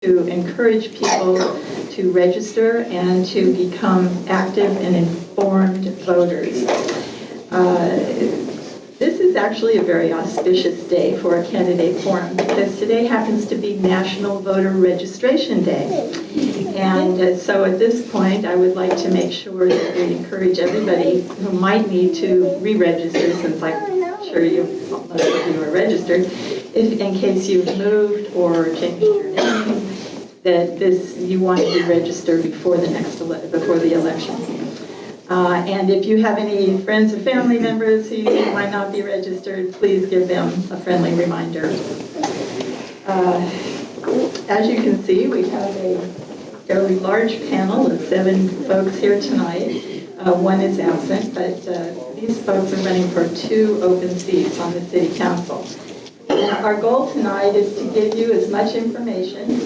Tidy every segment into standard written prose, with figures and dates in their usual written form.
to encourage people to register and to become active and informed voters. This is actually a very auspicious day for a candidate forum because today happens to be National Voter Registration Day. And so at this point, I would like to make sure that we encourage everybody who might need to re-register, since I'm sure most of you are registered, if in case you've moved or changed your name, that you want to be registered before the election. And if you have any friends or family members who might not be registered, please give them a friendly reminder. As you can see, we have a fairly large panel of 7 folks here tonight. One is absent, but these folks are running for 2 open seats on the City Council. And our goal tonight is to give you as much information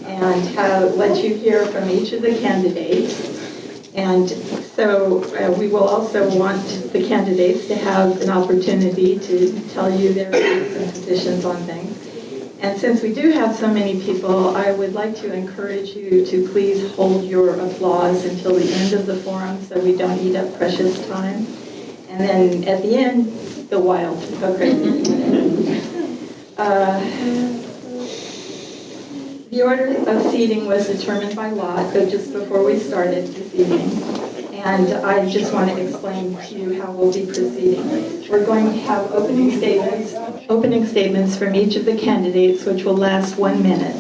and let you hear from each of the candidates. And so we will also want the candidates to have an opportunity to tell you their views and positions on things. And since we do have so many people, I would like to encourage you to please hold your applause until the end of the forum so we don't eat up precious time. And then at the end, go wild, go crazy. The order of seating was determined by lot just before we started this evening. And I just want to explain to you how we'll be proceeding. We're going to have opening statements from each of the candidates, which will last 1 minute.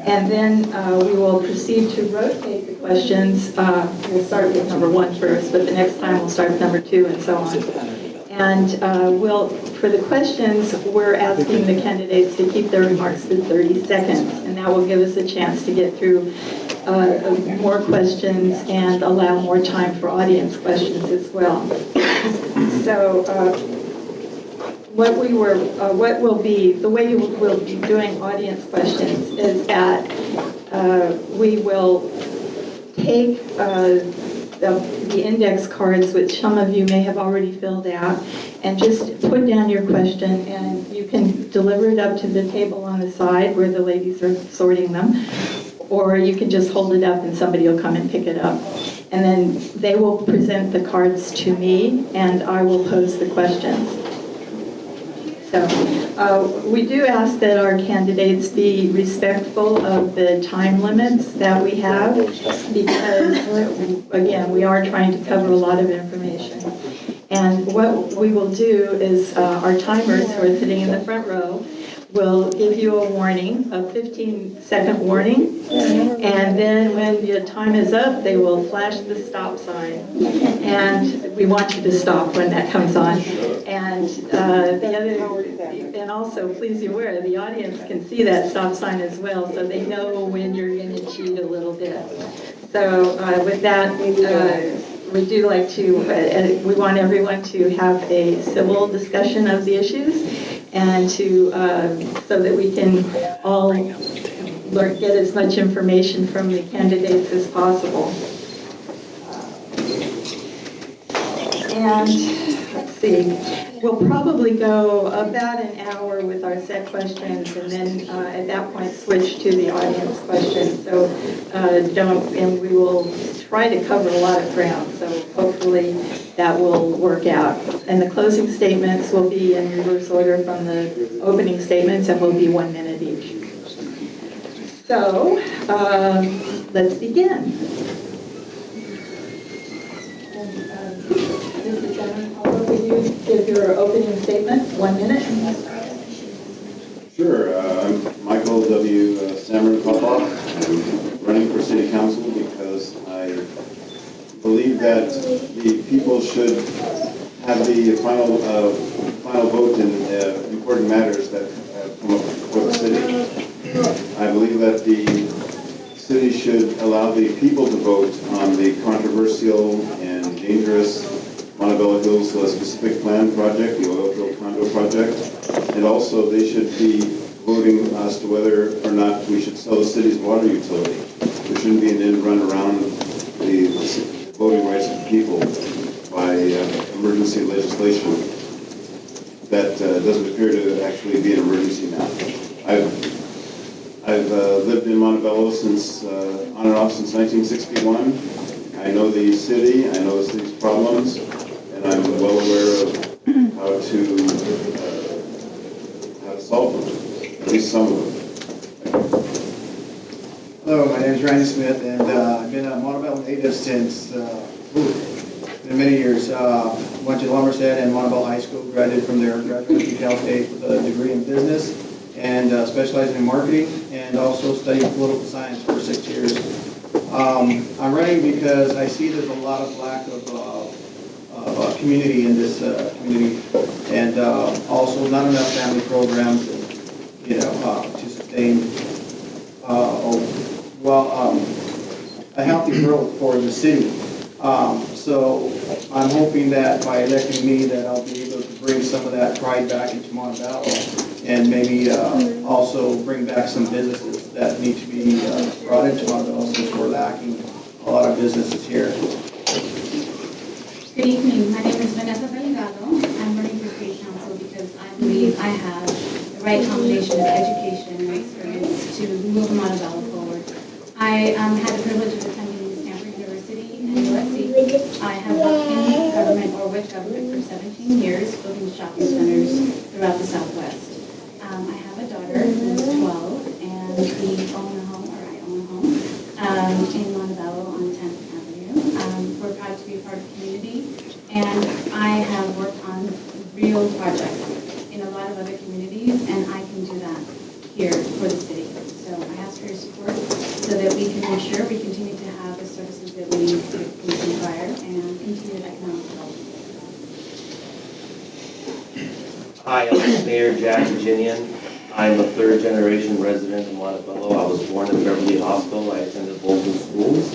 And then we will proceed to rotate the questions. We'll start with number 1 first, but the next time we'll start with number 2 and so on. And for the questions, we're asking the candidates to keep their remarks to 30 seconds, and that will give us a chance to get through more questions and allow more time for audience questions as well. So the way we'll be doing audience questions is that we will take the index cards, which some of you may have already filled out, and just put down your question, and you can deliver it up to the table on the side where the ladies are sorting them, or you can just hold it up and somebody will come and pick it up. And then they will present the cards to me, and I will pose the questions. So we do ask that our candidates be respectful of the time limits that we have because, again, we are trying to cover a lot of information. And what we will do is our timers who are sitting in the front row will give you a warning, a 15-second warning, and then when your time is up, they will flash the stop sign. And we want you to stop when that comes on. And and also, please be aware, the audience can see that stop sign as well, so they know when you're going to cheat a little bit. So with that, we do like to, we want everyone to have a civil discussion of the issues, and to so that we can all get as much information from the candidates as possible. And let's see, we'll probably go about an hour with our set questions, and then at that point switch to the audience questions. So and we will try to cover a lot of ground, so hopefully that will work out. And the closing statements will be in reverse order from the opening statements and will be 1 minute each. So let's begin. Mrs. Samarin-Popoff, will you give your opening statement, 1 minute? Sure. I'm Michael W. Samarin-Popoff. I'm running for City Council because I believe that the people should have the final vote in important matters that come up before the city. I believe that the city should allow the people to vote on the controversial and dangerous Montebello Hills specific plan project, the oil field condo project, and also they should be voting as to whether or not we should sell the city's water utility. There shouldn't be an end run around the voting rights of the people by emergency legislation that doesn't appear to actually be an emergency now. I I've lived in Montebello since, on and off since 1961. I know the city, I know the city's problems, and I'm well aware of how to solve them, at least some of them. Hello, my name is Randy Smith, and I've been a Montebello native since been many years. Went to Lumberstead and Montebello High School, graduated from there, graduated from Cal State with a degree in business and specializing in marketing, and also studied political science for 6 years. I'm running because I see there's a lot of lack of community in this community, and also not enough family programs, to sustain a healthy growth for the city. So I'm hoping that by electing me that I'll be able to bring some of that pride back into Montebello, and maybe also bring back some businesses that need to be brought into Montebello, since we're lacking a lot of businesses here. Good evening. My name is Vanessa Delgado. I'm running for State Council because I believe I have the right combination of education and experience to move Montebello forward. I had the privilege of attending Stanford University and USC. I have worked in government or with government for 17 years, building shopping centers throughout the Southwest. I have a daughter who is 12, and we own a home, or I own a home, in Montebello on 10th Avenue. We're proud to be a part of the community, and I have worked on real projects in a lot of other communities, and I can do that here for the city. So I ask for your support so that we can ensure we continue to have the services that we need to require and continue economic development. Hi, I'm Mayor Hadjinian. I'm a third-generation resident of Montebello. I was born in Beverly Hospital. I attended both schools.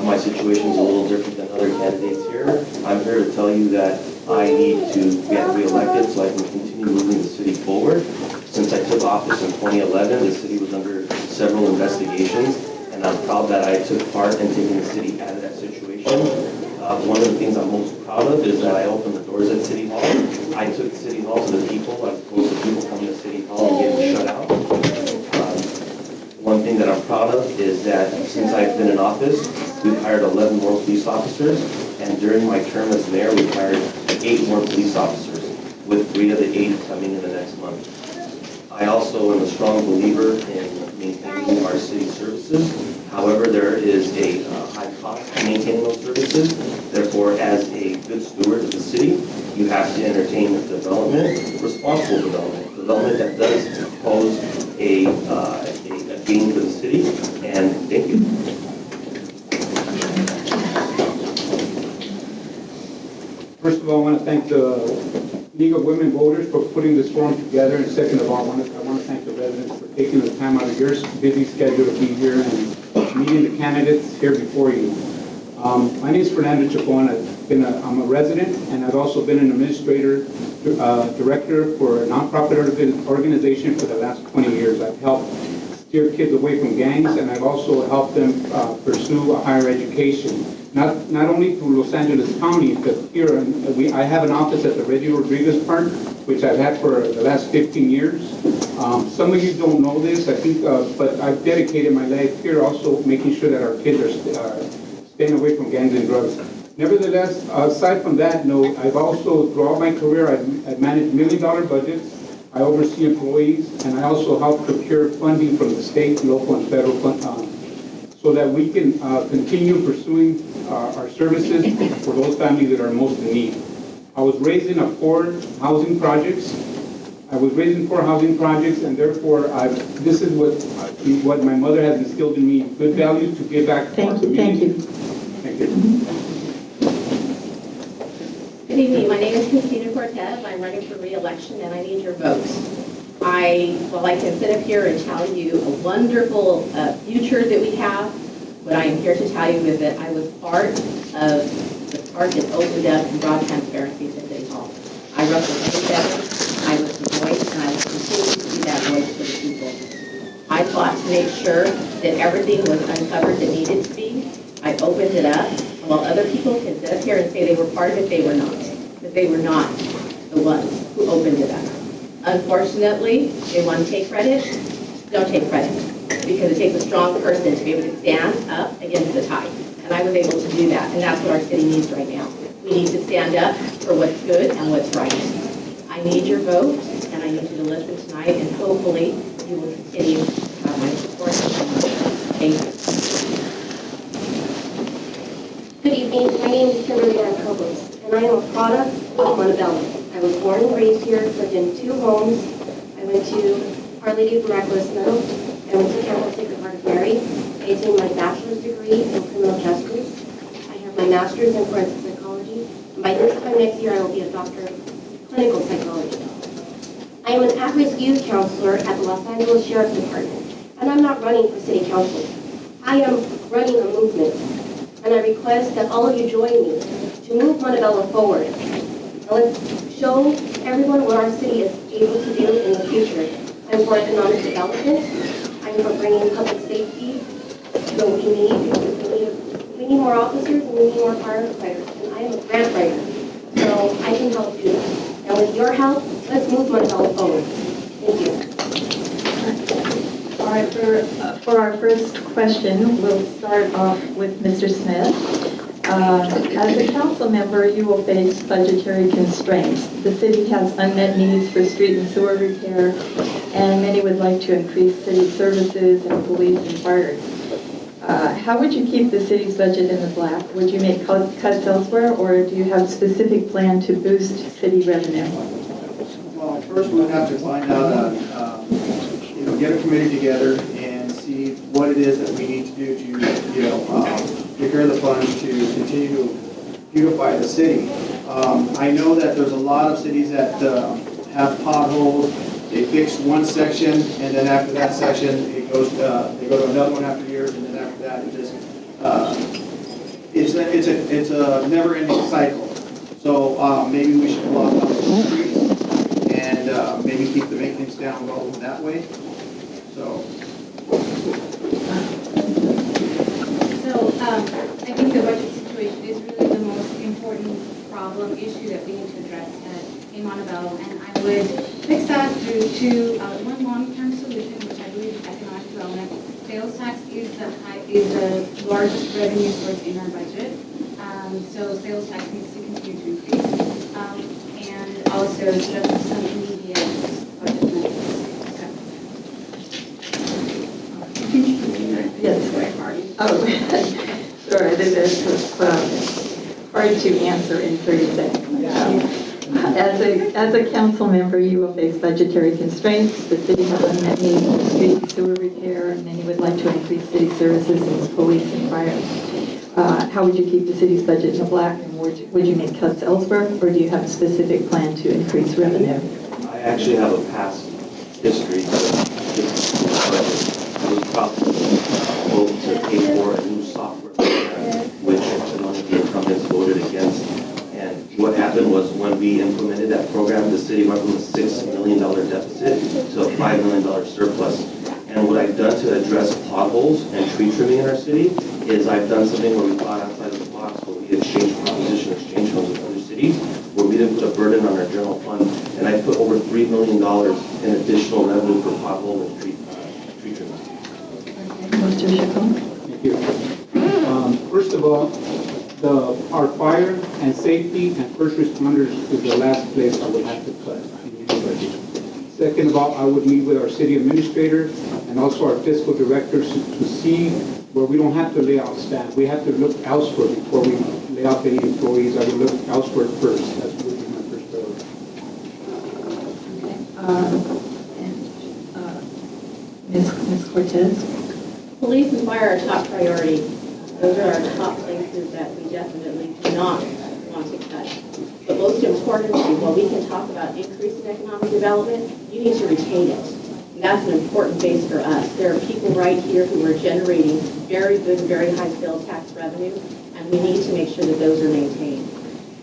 My situation is a little different than other candidates here. I'm here to tell you that I need to get reelected so I can continue moving the city forward. Since I took office in 2011, the city was under several investigations, and I'm proud that I took part in taking the city out of that situation. One of the things I'm most proud of is that I opened the doors at City Hall. I took City Hall to the people as opposed to people coming to City Hall and getting shut out. One thing that I'm proud of is that since I've been in office, we've hired 11 more police officers, and during my term as mayor, we've hired 8 more police officers, with 3 of the 8 coming in the next month. I also am a strong believer in maintaining our city services. However, there is a high cost to maintaining those services. Therefore, as a good steward of the city, you have to entertain development, responsible development that does pose a gain for the city. And thank you. First of all, I want to thank the League of Women Voters for putting this forum together. And second of all, I want to thank the residents for taking the time out of your busy schedule to be here and meeting the candidates here before you. My name is Fernando Chacon. I'm a resident, and I've also been an administrator, director for a nonprofit organization for the last 20 years. I've helped steer kids away from gangs, and I've also helped them pursue a higher education. Not only through Los Angeles County, but here I have an office at the Reggie Rodriguez Park, which I've had for the last 15 years. Some of you don't know this, I think, but I've dedicated my life here also making sure that our kids are staying away from gangs and drugs. Nevertheless, aside from that note, I've also, throughout my career, I've managed million-dollar budgets. I oversee employees, and I also help procure funding from the state, local, and federal so that we can continue pursuing our services for those families that are most in need. I was raised in 4 housing projects. And therefore, this is what my mother has instilled in me: good values to give back to our community. Thank you. Good evening. My name is Christina Cortez. I'm running for re-election, and I need your votes. I can sit up here and tell you a wonderful future that we have. What I am here to tell you is that I was part of the part that opened up and brought transparency to City Hall. I wrote the letter. I was the voice, and I will continue to be that voice for the people. I fought to make sure that everything was uncovered that needed to be. I opened it up. While other people can sit up here and say they were part of it, they were not. Because they were not the ones who opened it up. Unfortunately, they want to take credit. don't take credit, because it takes a strong person to be able to stand up against the tide. And I was able to do that, and that's what our city needs right now. We need to stand up for what's good and what's right. I need your vote, and I need you to listen tonight, and hopefully you will continue to have my support. Thank you. Good evening. My name is Kimberly Ann Cobos, and I am a product of Montebello. I was born and raised here, lived in 2 homes. I went to Our Lady of Miraculous Middle. I went to Campbell Sacred Heart of Mary. I attained my bachelor's degree in criminal justice. I have my master's in forensic psychology. And by this time next year, I will be a doctor of clinical psychology. I am an at-risk youth counselor at the Los Angeles Sheriff's Department, and I'm not running for city council. I am running a movement, and I request that all of you join me to move Montebello forward. And let's show everyone what our city is able to do in the future. I'm for economic development. I'm for bringing public safety to what we need. We need more officers and we need more firefighters. And I am a grant writer, so I can help do that. And with your help, let's move Montebello forward. Thank you. All right, for our first question, we'll start off with Mr. Smith. As a council member, you will face budgetary constraints. The city has unmet needs for street and sewer repair, and many would like to increase city services and police and fire. How would you keep the city's budget in the black? Would you make cuts elsewhere, or do you have a specific plan to boost city revenue? Well, first we'll have to find out, get a committee together and see what it is that we need to do to, prepare the funds to continue to beautify the city. I know that there's a lot of cities that have potholes. They fix one section, and then after that section, it goes. They go to another one after years, and then after that, it just it's a never-ending cycle. So maybe we should block out the streets and maybe keep the maintenance down low that way. So. I think the budget situation is really the most important problem issue that we need to address in Montebello, and I would fix that through one long-term solution, which I believe is economic development. Sales tax is the largest revenue source in our budget, so sales tax needs to continue to increase, and also just some immediate budget measures. Yes. Oh, sure. It's hard to answer in 30 seconds. As a council member, you will face budgetary constraints. The city has unmet needs for street and sewer repair, and many would like to increase city services and police and fire. How would you keep the city's budget in the black, and would you make cuts elsewhere, or do you have a specific plan to increase revenue? I actually have a past history of this budget. It was probably voted to pay for a new software program, which none of the incumbents voted against. And what happened was when we implemented that program, the city went from a $6 million deficit to a $5 million surplus. And what I've done to address potholes and tree trimming in our city is I've done something where we thought outside of the box, where we exchanged proposition exchange funds with other cities, where we didn't put a burden on our general fund. And I put over $3 million in additional revenue for pothole and tree trimming. Mr. Chacon? Thank you. First of all, our fire and safety and first responders is the last place I would have to cut in any budget. Second of all, I would meet with our city administrator and also our fiscal directors to see where we don't have to lay out staff. We have to look elsewhere before we lay out any employees. I would look elsewhere first. That would be my first priority. Ms. Cortez? Police and fire are top priority. Those are our top places that we definitely do not want to cut. But most importantly, while we can talk about increasing economic development, you need to retain it. And that's an important base for us. There are people right here who are generating very good, very high sales tax revenue, and we need to make sure that those are maintained.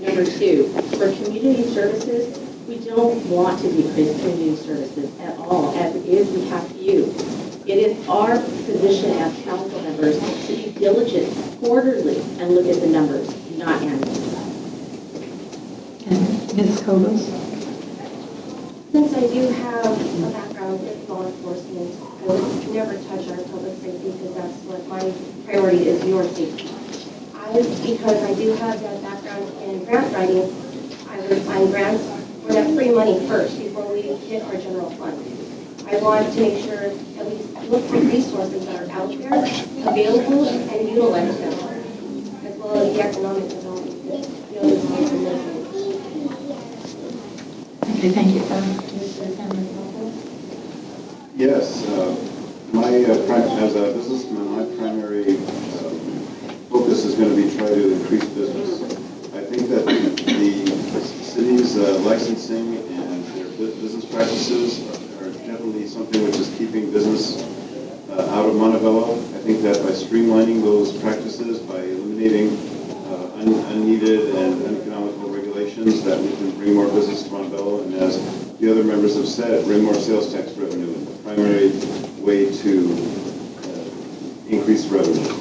Number two, for community services, we don't want to decrease community services at all. As it is, we have you. It is our position as council members to be diligent quarterly and look at the numbers, not annually. And Ms. Cobos? Since I do have a background in law enforcement, I will never touch our public safety because that's what my priority is, your safety. Because I do have that background in grant writing, I would find grants for that free money first before we hit our general fund. I want to make sure that we look for resources that are out there, available, and utilize them, as well as the economic development that the other states are making. Okay, thank you. Mr. Samarin-Popoff? Yes, as a businessman, my primary focus is going to be try to increase business. I think that the city's licensing and their business practices are definitely something which is keeping business out of Montebello. I think that by streamlining those practices, by eliminating unneeded and uneconomical regulations, that we can bring more business to Montebello, and as the other members have said, bring more sales tax revenue. The primary way to increase revenue.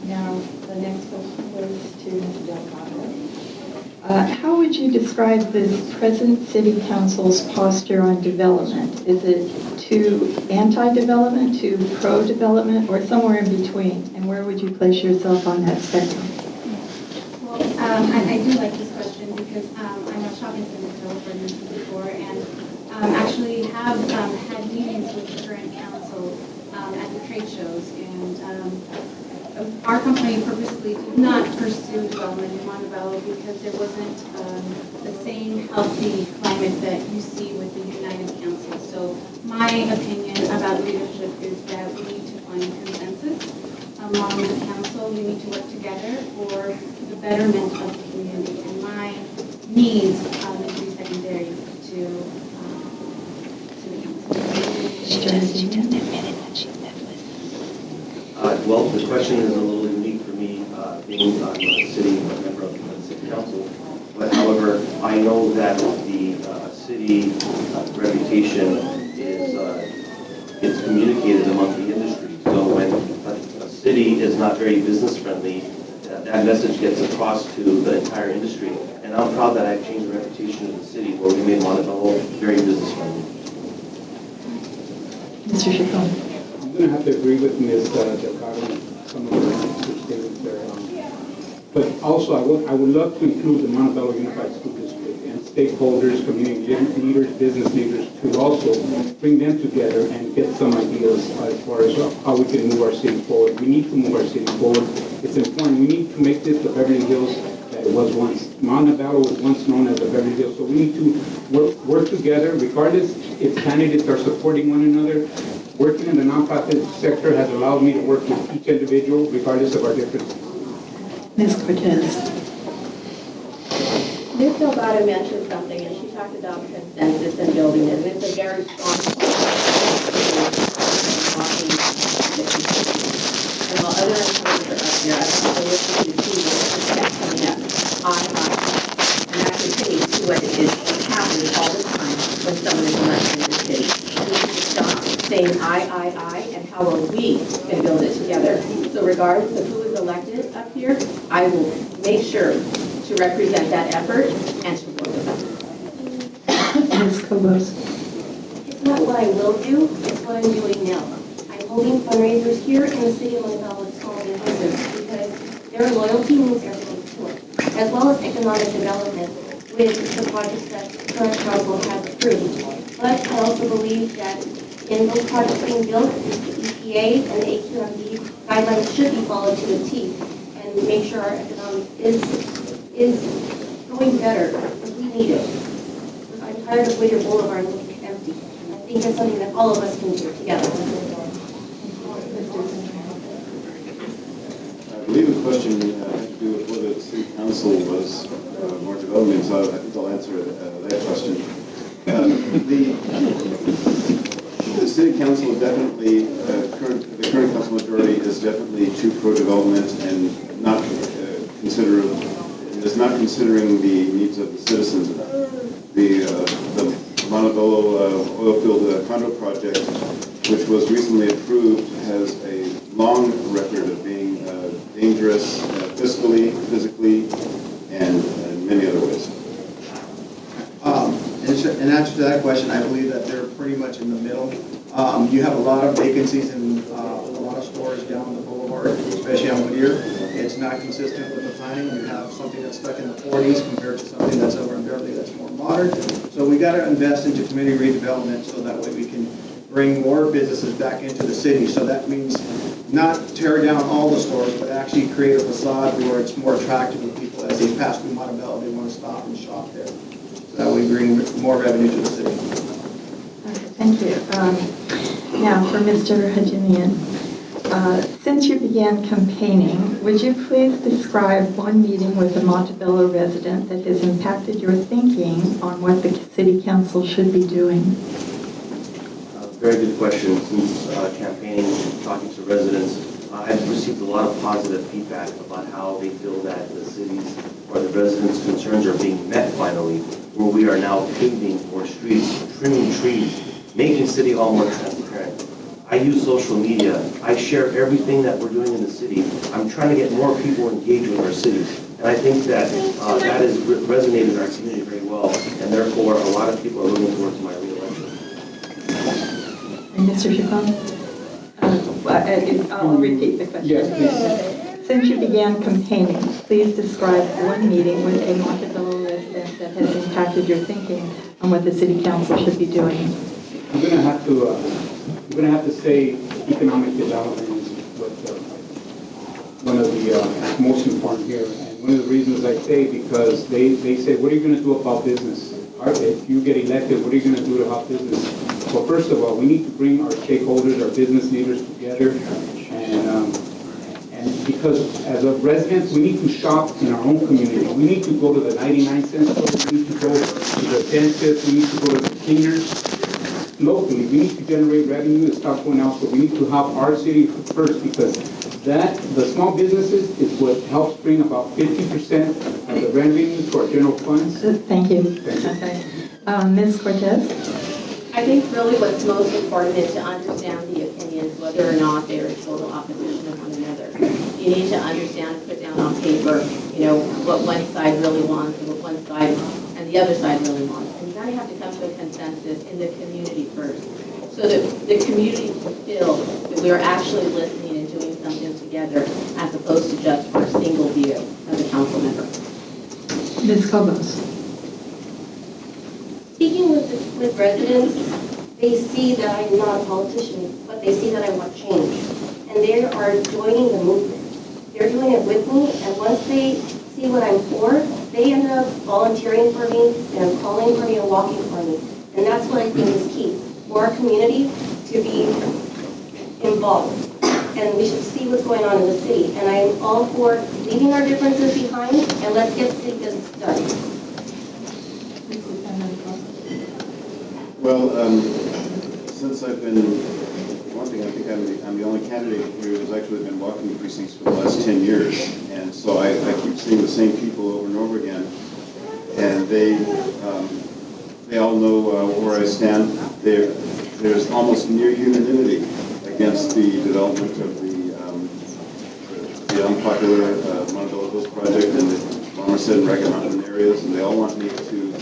Now, the next question goes to Ms. Delgado. How would you describe the present City Council's posture on development? Is it too anti-development, too pro-development, or somewhere in between? And where would you place yourself on that spectrum? Well, I do like this question because I'm a shopping center developer mentioned before, and actually have had meetings with the current council at the trade shows, and our company purposely did not pursue development in Montebello because there wasn't the same healthy climate that you see with the United Council. So my opinion about leadership is that we need to find consensus among the council. We need to work together for the betterment of the community. And my needs need to be secondary to the council. She just admitted that she met with. Well, the question is a little unique for me, being a member of the city council. But however, I know that the city reputation is it's communicated among the industry. So when a city is not very business friendly, that message gets across to the entire industry. And I'm proud that I've changed the reputation of the city where we made Montebello very business friendly. Mr. Chacon? I'm going to have to agree with Ms. Delgado on some of her statements there. But also, I would love to include the Montebello Unified School District and stakeholders, community leaders, business leaders, to also bring them together and get some ideas as far as how we can move our city forward. We need to move our city forward. It's important. We need to make this the Beverly Hills that it was once. Montebello was once known as the Beverly Hills. So we need to work together, regardless if candidates are supporting one another. Working in the nonprofit sector has allowed me to work with each individual, regardless of our differences. Ms. Cortez? Ms. Delgado mentioned something, and she talked about consensus and building it, and it's a very strong point. And while other employees are up here, I want to listen to see what's coming up. And I can tell you what it is happening all the time when someone is elected in the city. We need to stop saying I, and how are we going to build it together. So regardless of who is elected up here, I will make sure to represent that effort and to work with them. Ms. Cobos? It's not what I will do, it's what I'm doing now. I'm holding fundraisers here in the city of Montebello with small businesses because their loyalty means everything to us, as well as economic development with the projects that the current council has approved. But I also believe that in those projects being built, the EPA and the AQMD guidelines should be followed to the T and make sure our economic is going better because we need it. I'm tired of Whittier Boulevard looking empty. And I think that's something that all of us can do together. I believe the question had to do with whether the city council was more development, so I think I'll answer that question. The city council is definitely, the current council majority is definitely too pro-development and is not considering the needs of the citizens. The Montebello oil field condo project, which was recently approved, has a long record of being dangerous fiscally, physically, and in many other ways. In answer to that question, I believe that they're pretty much in the middle. You have a lot of vacancies in a lot of stores down the boulevard, especially on Whittier. It's not consistent with the planning. You have something that's stuck in the 40s compared to something that's over in Beverly that's more modern. So we got to invest into community redevelopment so that way we can bring more businesses back into the city. So that means not tear down all the stores, but actually create a facade where it's more attractive to people as they pass through Montebello. They want to stop and shop there. So that way we bring more revenue to the city. Okay, thank you. Now, for Mr. Hadjinian, since you began campaigning, would you please describe one meeting with a Montebello resident that has impacted your thinking on what the city council should be doing? Very good question. Since campaigning, talking to residents, I've received a lot of positive feedback about how they feel that the city's or the residents' concerns are being met finally, where we are now paving more streets, trimming trees, making City Hall more transparent. I use social media. I share everything that we're doing in the city. I'm trying to get more people engaged with our city. And I think that that has resonated in our community very well. And therefore, a lot of people are looking towards my reelection. And Mr. Chacon? I'll repeat the question. Yes, please. Since you began campaigning, please describe one meeting with a Montebello resident that has impacted your thinking on what the city council should be doing. I'm gonna have to say economic development is what, one of the most important here. And one of the reasons I say, because they say, what are you gonna do about business? If you get elected, what are you gonna do to help business? Well, first of all, we need to bring our stakeholders, our business leaders together, and because as a residents, we need to shop in our own community. We need to go to the 99-cent store, we need to go to the dentist, we need to go to the cleaners. Locally, we need to generate revenue and stop going elsewhere. We need to help our city first, because the small businesses is what helps bring about 50% of the revenue to our general funds. Thank you. Okay. Ms. Cortez? I think really what's most important is to understand the opinions, whether or not they're in total opposition of one another. You need to understand, put down on paper, what one side really wants and what one side and the other side really wants. And you kind of have to come to a consensus in the community first, so that the community can feel that we are actually listening and doing something together, as opposed to just our single view as a council member. Ms. Cobos? Speaking with residents, they see that I'm not a politician, but they see that I want change. And they are joining the movement. They're doing it with me, and once they see what I'm for, they end up volunteering for me, and calling for me and walking for me. And that's what I think is key for our community to be involved. And we should see what's going on in the city. And I'm all for leaving our differences behind, and let's get city business done. Well, since I've been, one thing, I think I'm the only candidate here who's actually been walking the precincts for the last 10 years. And so I keep seeing the same people over and over again. And they all know where I stand. There's almost near unanimity against the development of the unpopular Montebello Hills project and the Somerset and Ragged Mountain areas. And they all want me to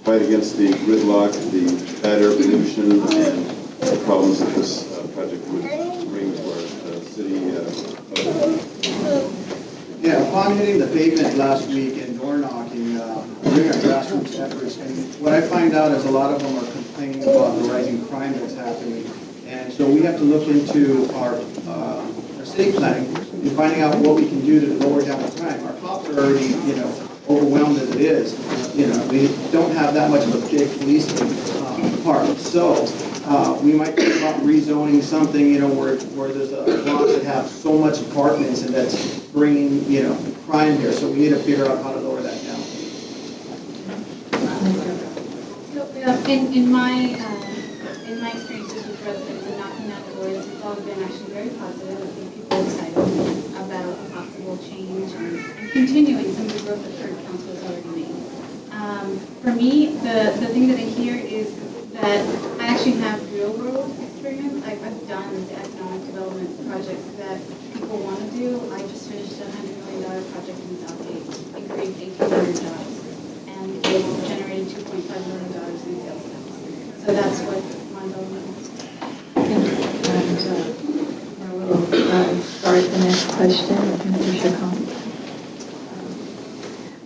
fight against the gridlock, the bad air pollution, and the problems that this project would bring to our city. Yeah, upon hitting the pavement last week and door knocking, doing our grassroots efforts, and what I find out is a lot of them are complaining about the rising crime that's happening. And so we have to look into our city planning and finding out what we can do to lower down the crime. Our cops are already, overwhelmed as it is. We don't have that much of a big police department. So we might think about rezoning something, where there's a block that have so much apartments and that's bringing, crime here. So we need to figure out how to lower that down. So in my experiences with residents and knocking on doors, it's all been actually very positive. I think people are excited about possible change and continuing some of the growth that current council has already made. For me, the thing that I hear is that I actually have real world experience. I've done the economic development projects that people want to do. I just finished a $100 million project in Southgate. It created 1,800 jobs, and it generated $2.5 million in sales tax. So that's what Montebello wants. Thank you. start the next question with Mr. Chacon.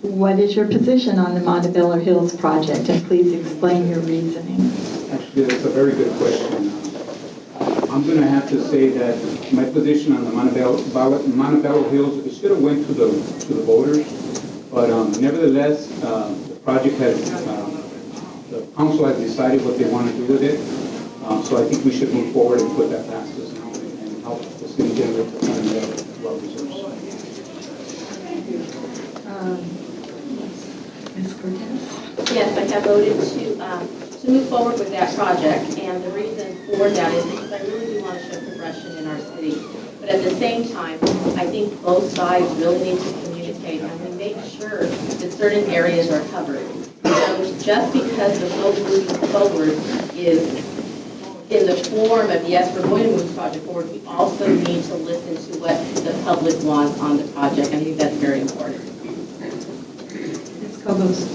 What is your position on the Montebello Hills project, and please explain your reasoning. Actually, that's a very good question. I'm going to have to say that my position on the Montebello Hills, it should have went to the voters, but nevertheless, the project has, the council has decided what they want to do with it. So I think we should move forward and put that past us now and help the city generate the money that well deserves. Ms. Cortez? Yes, I have voted to move forward with that project, and the reason for that is because I really do want to show progression in our city. But at the same time, I think both sides really need to communicate and we make sure that certain areas are covered. So just because the vote moving forward is in the form of, yes, we're going to move the project forward, we also need to listen to what the public wants on the project. I think that's very important. Ms. Cobos?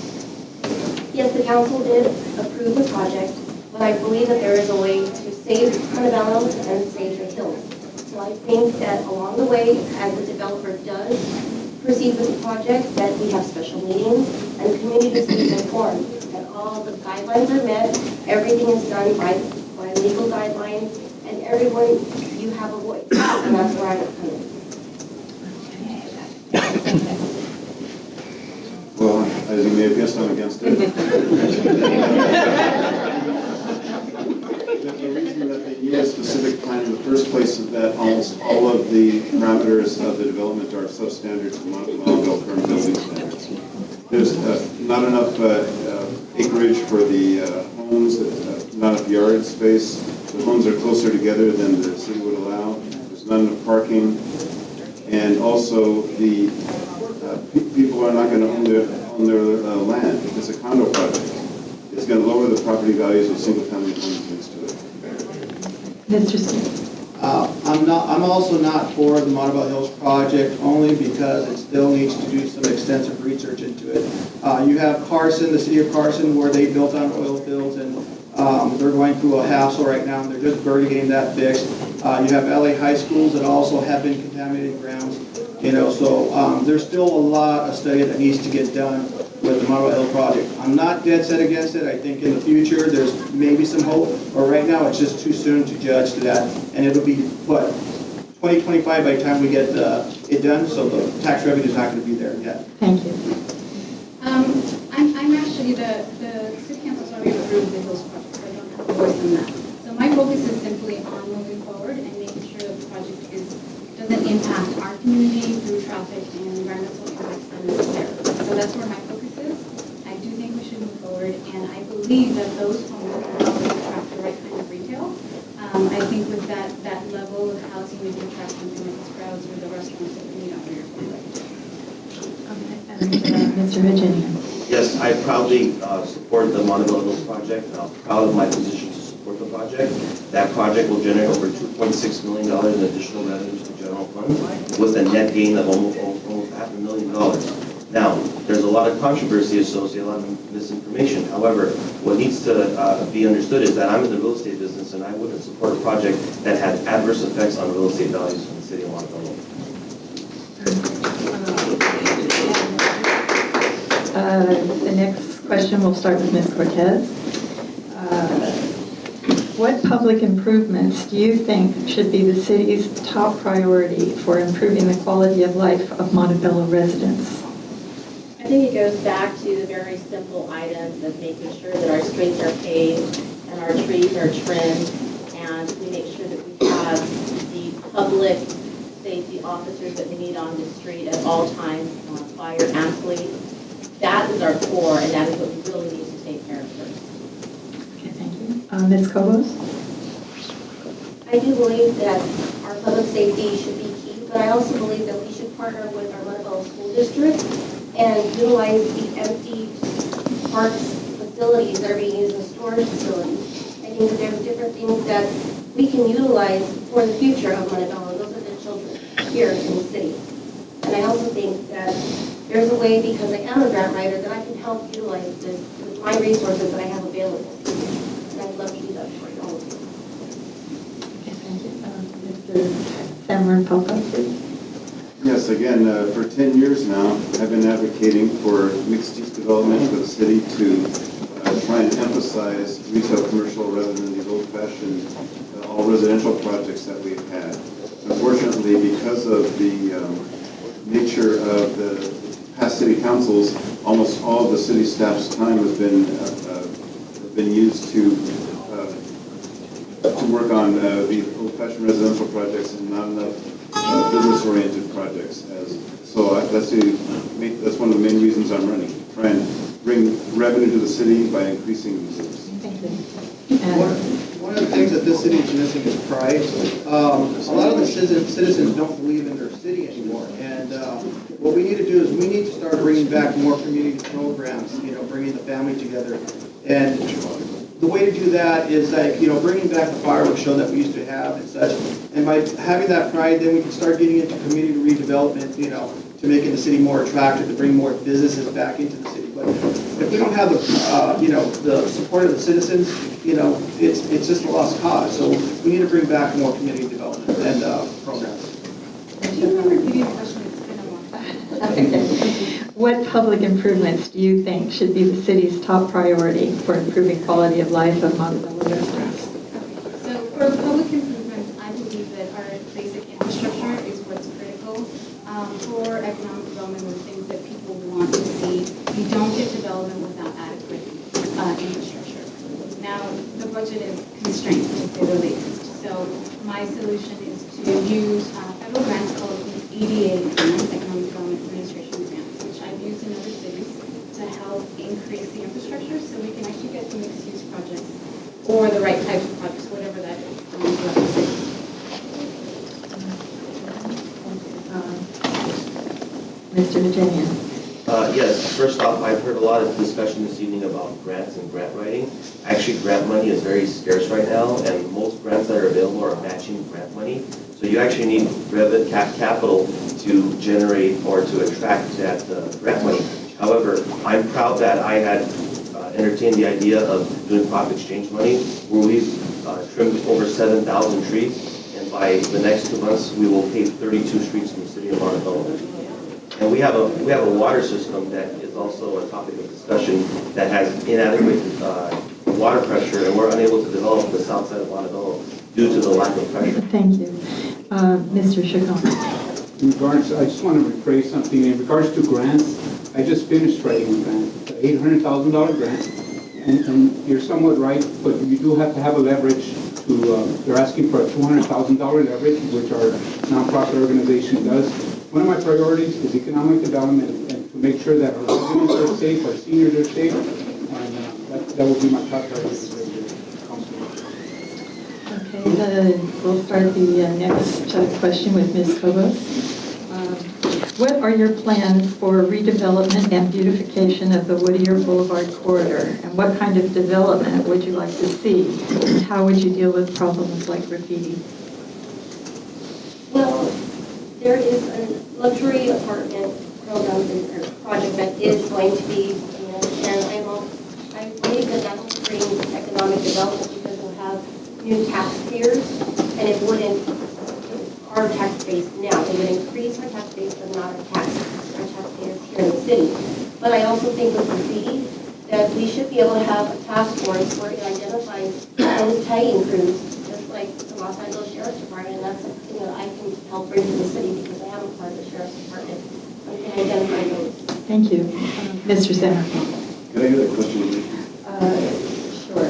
Yes, the council did approve the project, but I believe that there is a way to save Montebello and save the hills. So I think that along the way, as the developer does proceed with the project, that we have special meetings and the community is informed that all the guidelines are met, everything is done by legal guidelines, and everyone, you have a voice, and that's where I would come in. Well, as you may have guessed, I'm against it. The reason that they need a specific plan in the first place is that almost all of the parameters of the development are substandard to Montebello current building standards. There's not enough acreage for the homes, not enough yard space. The homes are closer together than the city would allow. There's not enough parking. And also, the people are not going to own their land. It's a condo project. It's going to lower the property values of single-family homes next to it. Mr. Smith? I'm also not for the Montebello Hills project only because it still needs to do some extensive research into it. You have Carson, the city of Carson, where they built on oil fields, and they're going through a hassle right now, and they're just barely getting that fixed. You have LA high schools that also have been contaminated grounds, so there's still a lot of study that needs to get done with the Montebello Hill project. I'm not dead set against it. I think in the future there's maybe some hope, but right now it's just too soon to judge to that. And it'll be, 2025 by the time we get it done, so the tax revenue is not going to be there yet. Thank you. I'm actually, the city council's already approved the Hills project, so I don't have a voice on that. So my focus is simply on moving forward and making sure that the project doesn't impact our community through traffic and environmental impacts that are necessary. So that's where my focus is. I do think we should move forward, and I believe that those homes will attract the right kind of retail. I think with that level of housing, we can attract something like Sprouts or the restaurants that we need out here. And Mr. Hadjinian? Yes, I proudly support the Montebello Hills project, and I'm proud of my position to support the project. That project will generate over $2.6 million in additional revenue to the general fund, with a net gain of almost $500,000. Now, there's a lot of controversy associated, a lot of misinformation. However, what needs to be understood is that I'm in the real estate business, and I wouldn't support a project that had adverse effects on real estate values in the city of Montebello. The next question will start with Ms. Cortez. What public improvements do you think should be the city's top priority for improving the quality of life of Montebello residents? I think it goes back to the very simple items of making sure that our streets are paved and our trees are trimmed, and we make sure that we have the public safety officers that we need on the street at all times, fire and police. That is our core, and that is what we really need to take care of first. Okay, thank you. Ms. Cobos? I do believe that our public safety should be key, but I also believe that we should partner with our Montebello School District and utilize the empty parks facilities that are being used as storage facilities. I think that there's different things that we can utilize for the future of Montebello. Those are the children here in the city. And I also think that there's a way, because I am a grant writer, that I can help utilize this with my resources that I have available. And I'd love to do that for you all. Okay, thank you. Mr. Samarin-Popoff, please. Yes, again, for 10 years now, I've been advocating for mixed-use development for the city to try and emphasize retail commercial rather than the old-fashioned all residential projects that we've had. Unfortunately, because of the nature of the past city councils, almost all of the city staff's time has been used to work on the old-fashioned residential projects and not enough business-oriented projects. So that's one of the main reasons I'm running. Try and bring revenue to the city by increasing users. Thank you. One of the things that this city is missing is pride. A lot of the citizens don't believe in their city anymore. And what we need to do is we need to start bringing back more community programs, bringing the family together. And the way to do that is bringing back the fireworks show that we used to have and such. And by having that pride, then we can start getting into community redevelopment, to making the city more attractive, to bring more businesses back into the city. But if we don't have the support of the citizens, it's just a lost cause. So we need to bring back more community development and programs. Do you remember repeating the question? It's been a while. Okay. What public improvements do you think should be the city's top priority for improving quality of life of Montebello residents? So for public improvements, I believe that our basic infrastructure is what's critical for economic development with things that people want to see. You don't get development without adequate infrastructure. Now, the budget is constrained, to say the least. So my solution is to use federal grants called EDA grants, Economic Development Administration grants, which I've used in other cities to help increase the infrastructure so we can actually get the mixed-use projects or the right types of projects, whatever that is. Mr. Hadjinian. Yes, first off, I've heard a lot of discussion this evening about grants and grant writing. Actually, grant money is very scarce right now, and most grants that are available are matching grant money. So you actually need capital to generate or to attract that grant money. However, I'm proud that I had entertained the idea of doing crop exchange money, where we've trimmed over 7,000 trees, and by the next 2 months, we will pave 32 streets in the city of Montebello. And we have a water system that is also a topic of discussion that has inadequate water pressure, and we're unable to develop the south side of Montebello due to the lack of pressure. Thank you. Mr. Chacon. I just want to rephrase something. In regards to grants, I just finished writing a grant. It's an $800,000 grant. And you're somewhat right, but you do have to have a leverage to, they're asking for a $200,000 leverage, which our nonprofit organization does. One of my priorities is economic development and to make sure that our residents are safe, our seniors are safe, and that will be my top priority. Okay, we'll start the next question with Ms. Cobos. What are your plans for redevelopment and beautification of the Whittier Boulevard corridor? And what kind of development would you like to see? And how would you deal with problems like graffiti? Well, there is a luxury apartment program or project that is going to be, and I believe that that will bring economic development because we'll have new taxpayers, and it wouldn't our tax base now. It would increase our tax base, but not our taxpayers here in the city. But I also think with graffiti that we should be able to have a task force where it identifies those tagging crews, just like the Los Angeles Sheriff's Department, and that's something that I can help bring to the city because I am a part of the Sheriff's Department. I can identify those. Thank you. Mr. Center. Can I get a question, please? Sure.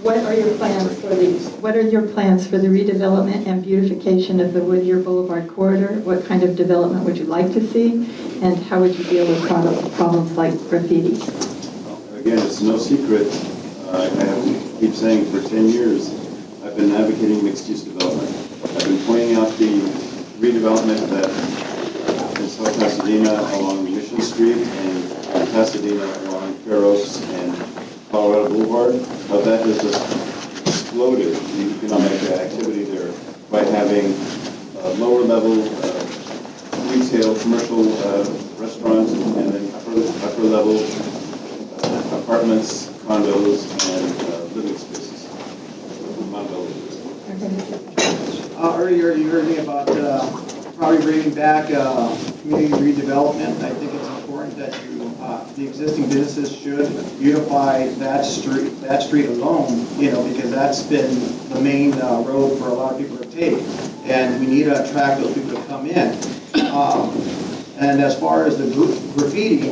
What are your plans for the redevelopment and beautification of the Whittier Boulevard corridor? What kind of development would you like to see? And how would you deal with problems like graffiti? Again, it's no secret. I have to keep saying for 10 years, I've been advocating mixed-use development. I've been pointing out the redevelopment that in South Pasadena along Mission Street and Pasadena along Fair Oaks and Colorado Boulevard, how that has just exploded the economic activity there by having lower level retail, commercial restaurants, and then upper level apartments, condos, and living spaces. Earlier, you heard me about probably bringing back community redevelopment. I think it's important that the existing businesses should unify that street alone, because that's been the main road for a lot of people to take. And we need to attract those people to come in. And as far as the graffiti,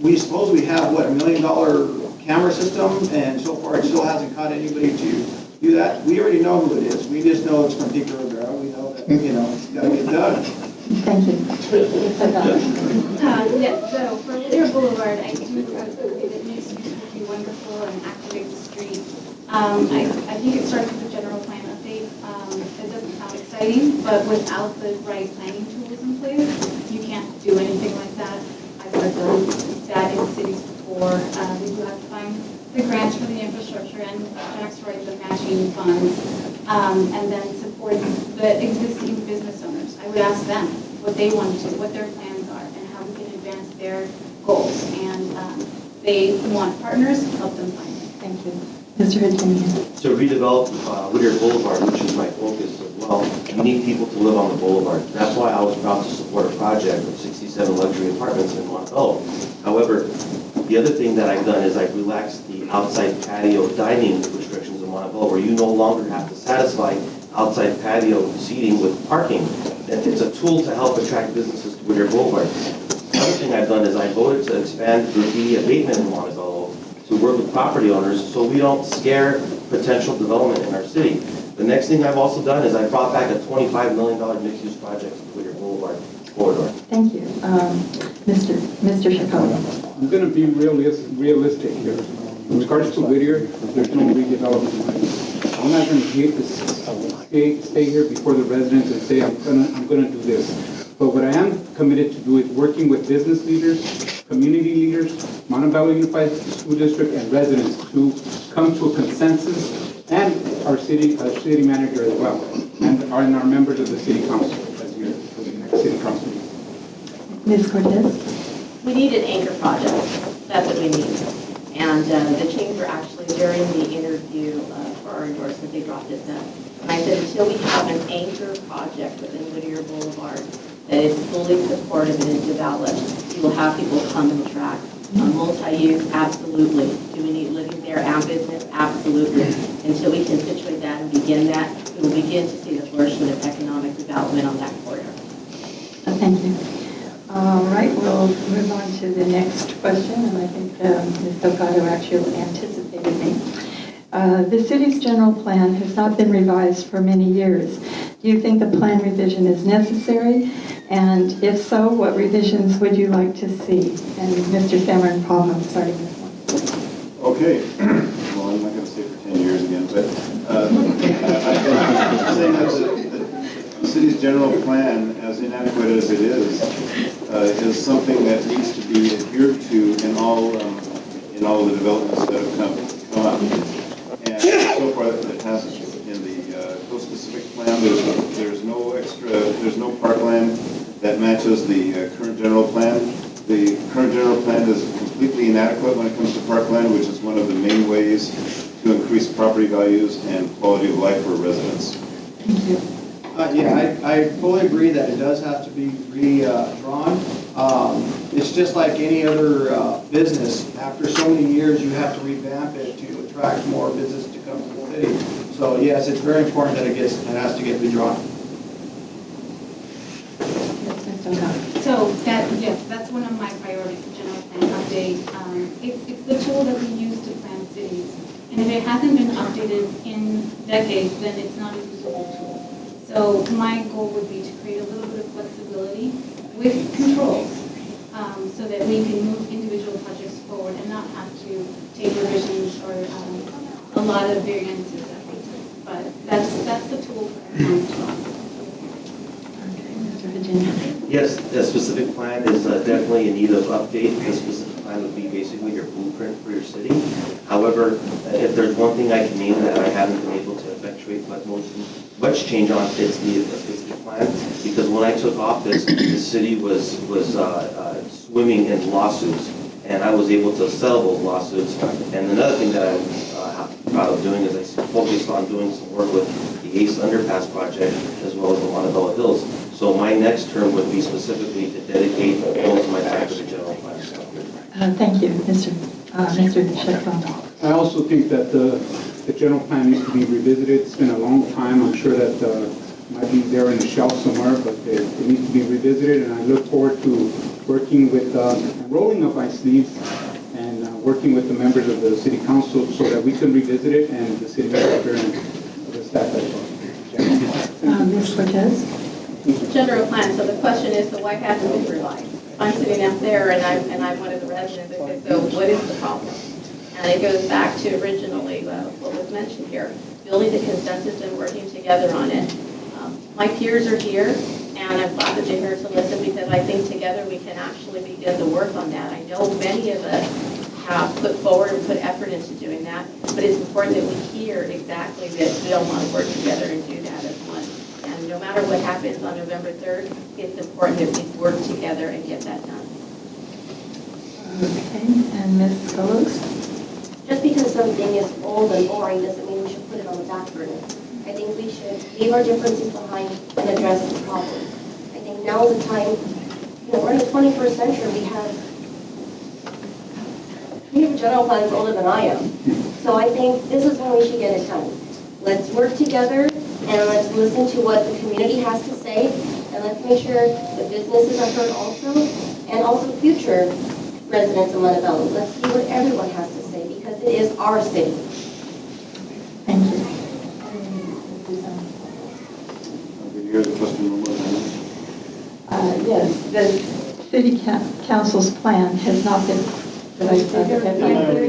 we suppose we have, what, $1 million camera system, and so far it still hasn't caught anybody to do that. We already know who it is. We just know it's from Pico Rivera. We know that, it's got to get done. Thank you. Yes, so for Whittier Boulevard, I do agree that it needs to be wonderful and activate the street. I think it starts with the general plan update. It doesn't sound exciting, but without the right planning tools in place, you can't do anything like that. I've heard that in cities before. We do have to find the grants for the infrastructure and tax right, the matching funds, and then support the existing business owners. I would ask them what they want to do, what their plans are, and how we can advance their goals. And they want partners, help them find them. Thank you. Mr. Hadjinian. To redevelop Whittier Boulevard, which is my focus as well, you need people to live on the boulevard. That's why I was proud to support a project of 67 luxury apartments in Montebello. However, the other thing that I've done is I've relaxed the outside patio dining restrictions in Montebello, where you no longer have to satisfy outside patio seating with parking. And it's a tool to help attract businesses to Whittier Boulevard. The other thing I've done is I voted to expand graffiti abatement in Montebello to work with property owners so we don't scare potential development in our city. The next thing I've also done is I brought back a $25 million mixed-use project to Whittier Boulevard corridor. Thank you. Mr. Chacon. I'm going to be realistic here. In regards to Whittier, there's no redevelopment. I'm not going to stay here before the residents and say I'm going to do this. But what I am committed to do is working with business leaders, community leaders, Montebello Unified School District, and residents to come to a consensus, and our city manager as well, and our members of the city council as here for the next city council meeting. Ms. Cortez. We need an anchor project. That's what we need. And the chamber actually, during the interview for our endorsement, they dropped it down. And I said, until we have an anchor project within Whittier Boulevard that is fully supported and is developed, you will have people come and attract. Multi-use, absolutely. Do we need living there and business? Absolutely. Until we can situate that and begin that, we will begin to see the flourishment of economic development on that corridor. Thank you. All right, we'll move on to the next question, and I think Ms. Delgado actually anticipated me. The city's general plan has not been revised for many years. Do you think the plan revision is necessary? And if so, what revisions would you like to see? And Mr. Samarin-Popoff, I'm starting this one. Okay. Well, I'm not going to stay for 10 years again, but I'm saying that the city's general plan, as inadequate as it is something that needs to be adhered to in all the developments that have come up. And so far, it hasn't. In the Coast Pacific plan, there's no parkland that matches the current general plan. The current general plan is completely inadequate when it comes to parkland, which is one of the main ways to increase property values and quality of life for residents. Thank you. Yeah, I fully agree that it does have to be redrawn. It's just like any other business. After so many years, you have to revamp it to attract more business to come to the city. So yes, it's very important that it has to get redrawn. Yes, Ms. Delgado. So that's one of my priorities, the general plan update. It's the tool that we use to plan cities. And if it hasn't been updated in decades, then it's not a usable tool. So my goal would be to create a little bit of flexibility with controls so that we can move individual projects forward and not have to take revisions or a lot of variances every time. But that's the tool for everyone. Okay, Mr. Hadjinian. Yes, the specific plan is definitely in need of update. The specific plan would be basically your blueprint for your city. However, if there's one thing I can name that I haven't been able to effectuate much change on, it's the specific plan. Because when I took office, the city was swimming in lawsuits, and I was able to settle those lawsuits. And another thing that I'm proud of doing is I focused on doing some work with the the ACE Underpass project, as well as the Montebello Hills. So my next term would be specifically to dedicate most of my time to the general plan. Thank you, Mr. Chacon. I also think that the general plan needs to be revisited. It's been a long time. I'm sure that it might be there in the shelf somewhere, but it needs to be revisited. And I look forward to working with, rolling up my sleeves and working with the members of the city council so that we can revisit it and the city manager and the staff as well. Ms. Cortez? General plan, so the question is, so why hasn't it been revised? I'm sitting up there and I'm one of the residents, okay, so what is the problem? And it goes back to originally what was mentioned here, building the consensus and working together on it. My peers are here, and I'm glad that they're here to listen because I think together we can actually begin to work on that. I know many of us have put forward and put effort into doing that, but it's important that we hear exactly that we all want to work together and do that as one. And no matter what happens on November 3rd, it's important that we work together and get that done. Okay, and Ms. Cobos? Just because something is old and boring doesn't mean we should put it on the back burner. I think we should leave our differences behind and address the problem. I think now is the time, we're in the 21st century, we have general plans older than I am. So I think this is when we should get it done. Let's work together and let's listen to what the community has to say, and let's make sure the businesses are heard also, and also future residents of Montebello. Let's see what everyone has to say, because it is our city. Thank you. Here's the question one more time. Yes, the city council's plan has not been, did I say that?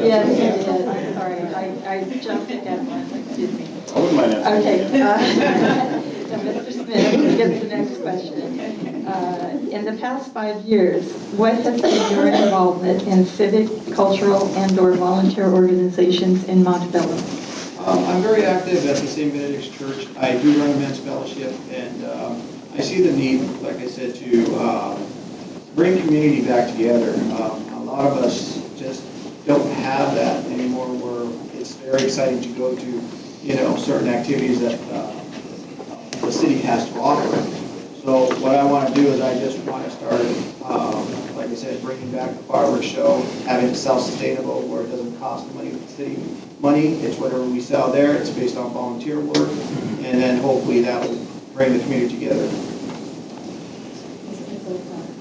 Yes, it is. I'm sorry, I jumped ahead one, excuse me. I wouldn't mind asking. Okay. So Mr. Smith gets the next question. In the past 5 years, what has been your involvement in civic, cultural, and/or volunteer organizations in Montebello? I'm very active at the St. Benedict's Church. I do run a men's fellowship, and I see the need, like I said, to bring community back together. A lot of us just don't have that anymore, where it's very exciting to go to, certain activities that the city has to offer. So what I want to do is I just want to start, like I said, bringing back the fireworks show, having it self-sustainable where it doesn't cost the city money. It's whatever we sell there. It's based on volunteer work, and then hopefully that will bring the community together.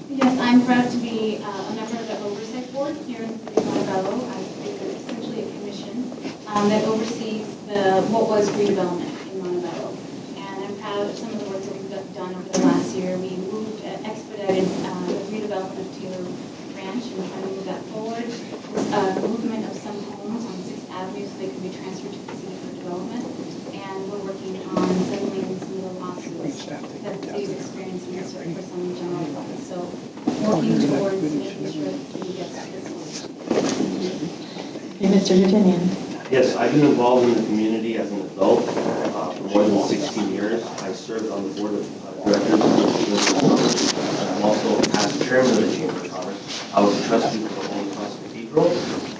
Yes, I'm proud to be a member of the Oversight Board here in the city of Montebello. I think it's essentially a commission that oversees what was redevelopment in Montebello. And I'm proud of some of the work that we've done over the last year. We expedited the redevelopment of Taylor Ranch and trying to move that forward. Movement of some homes on 6th Avenue so they could be transferred to the city for development. And we're working on settling some of the losses that the city's experiencing for some of the general funds. So working towards making sure that the city gets this one. Okay, Mr. Hadjinian. Yes, I've been involved in the community as an adult for more than 16 years. I served on the board of directors of the Chamber of Commerce, and I'm also past chairman of the Chamber of Commerce. I was a trustee for the Holy Cross Cathedral,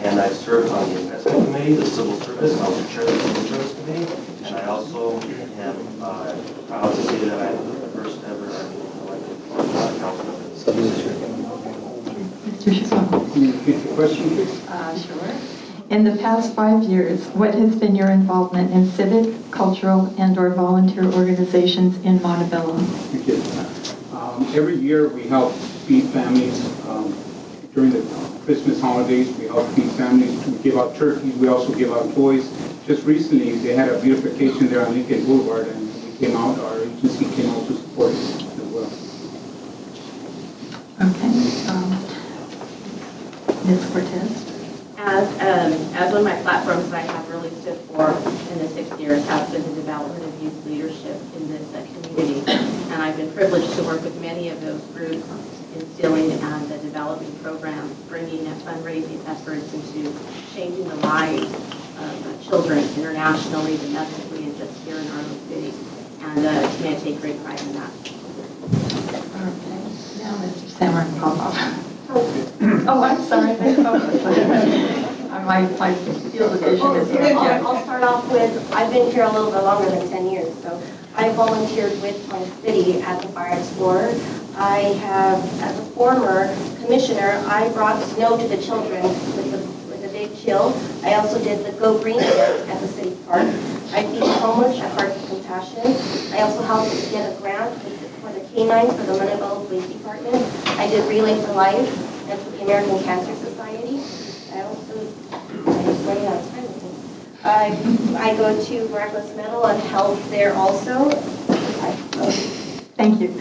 and I served on the investment committee, the civil service. I was the chair of the civil service committee, and I also am proud to say that I'm the first ever elected council member of the city. Mr. Chacon. Can you repeat the question, please? Sure. In the past 5 years, what has been your involvement in civic, cultural, and/or volunteer organizations in Montebello? Thank you. Every year we help feed families. During the Christmas holidays, we help feed families. We give out turkeys. We also give out toys. Just recently, they had a beautification there on Lincoln Boulevard, and we came out, our agency came out to support it as well. Okay. Ms. Cortez? As one of my platforms that I have really stood for in the 6 years has been the development of youth leadership in this community. And I've been privileged to work with many of those groups, instilling and developing programs, bringing fundraising efforts into changing the lives of children internationally, domestically, and just here in our own city. And I take great pride in that. Okay. Now, Mr. Samarin-Popoff. Oh, I'm sorry. My field of vision is I'll start off with, I've been here a little bit longer than 10 years, so I volunteered with my city at the Fire Explorer. I have, as a former commissioner, I brought snow to the children with the big chill. I also did the Go Green event at the city park. I feed the homeless at Hearts of Compassion. I also helped get a grant for the canines for the Montebello Police Department. I did Relay for Life and for the American Cancer Society. I also, I'm just running out of time, I think. I go to Miraculous Metal and help there also. Thank you.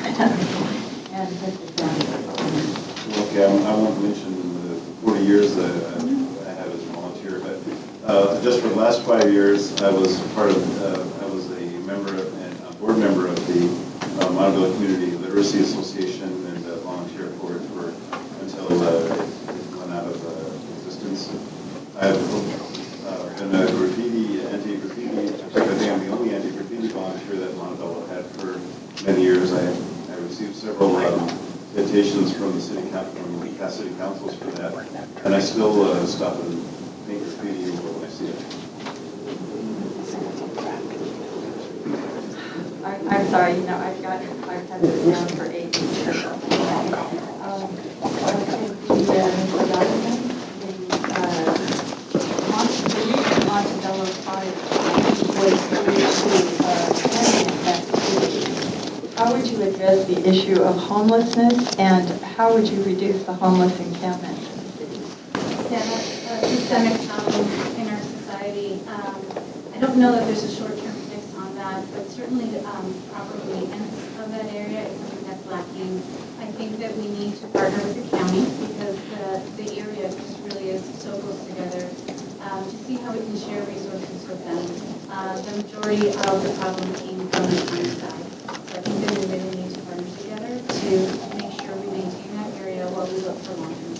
Okay, I won't mention the 40 years that I have as a volunteer, but just for the last 5 years, I was part of, I was a member and a board member of the Montebello Community Literacy Association and volunteer for it until it went out of existence. I've been a anti-graffiti, in fact, I think I'm the only anti-graffiti volunteer that Montebello had for many years. I received several invitations from the city council, from the past city councils for that, and I still stop and paint graffiti when I see it. I'm sorry, I've had this down for 8 years. Montebello Fire how would you address the issue of homelessness, and how would you reduce the homeless encampment in the city? Yeah, that's a systemic problem in our society. I don't know that there's a short-term fix on that, but certainly proper maintenance of that area is something that's lacking. I think that we need to partner with the county because the area just really is so close together to see how we can share resources with them. The majority of the problem came from the county side. So I think that we really need to partner together to make sure we maintain that area while we look for long-term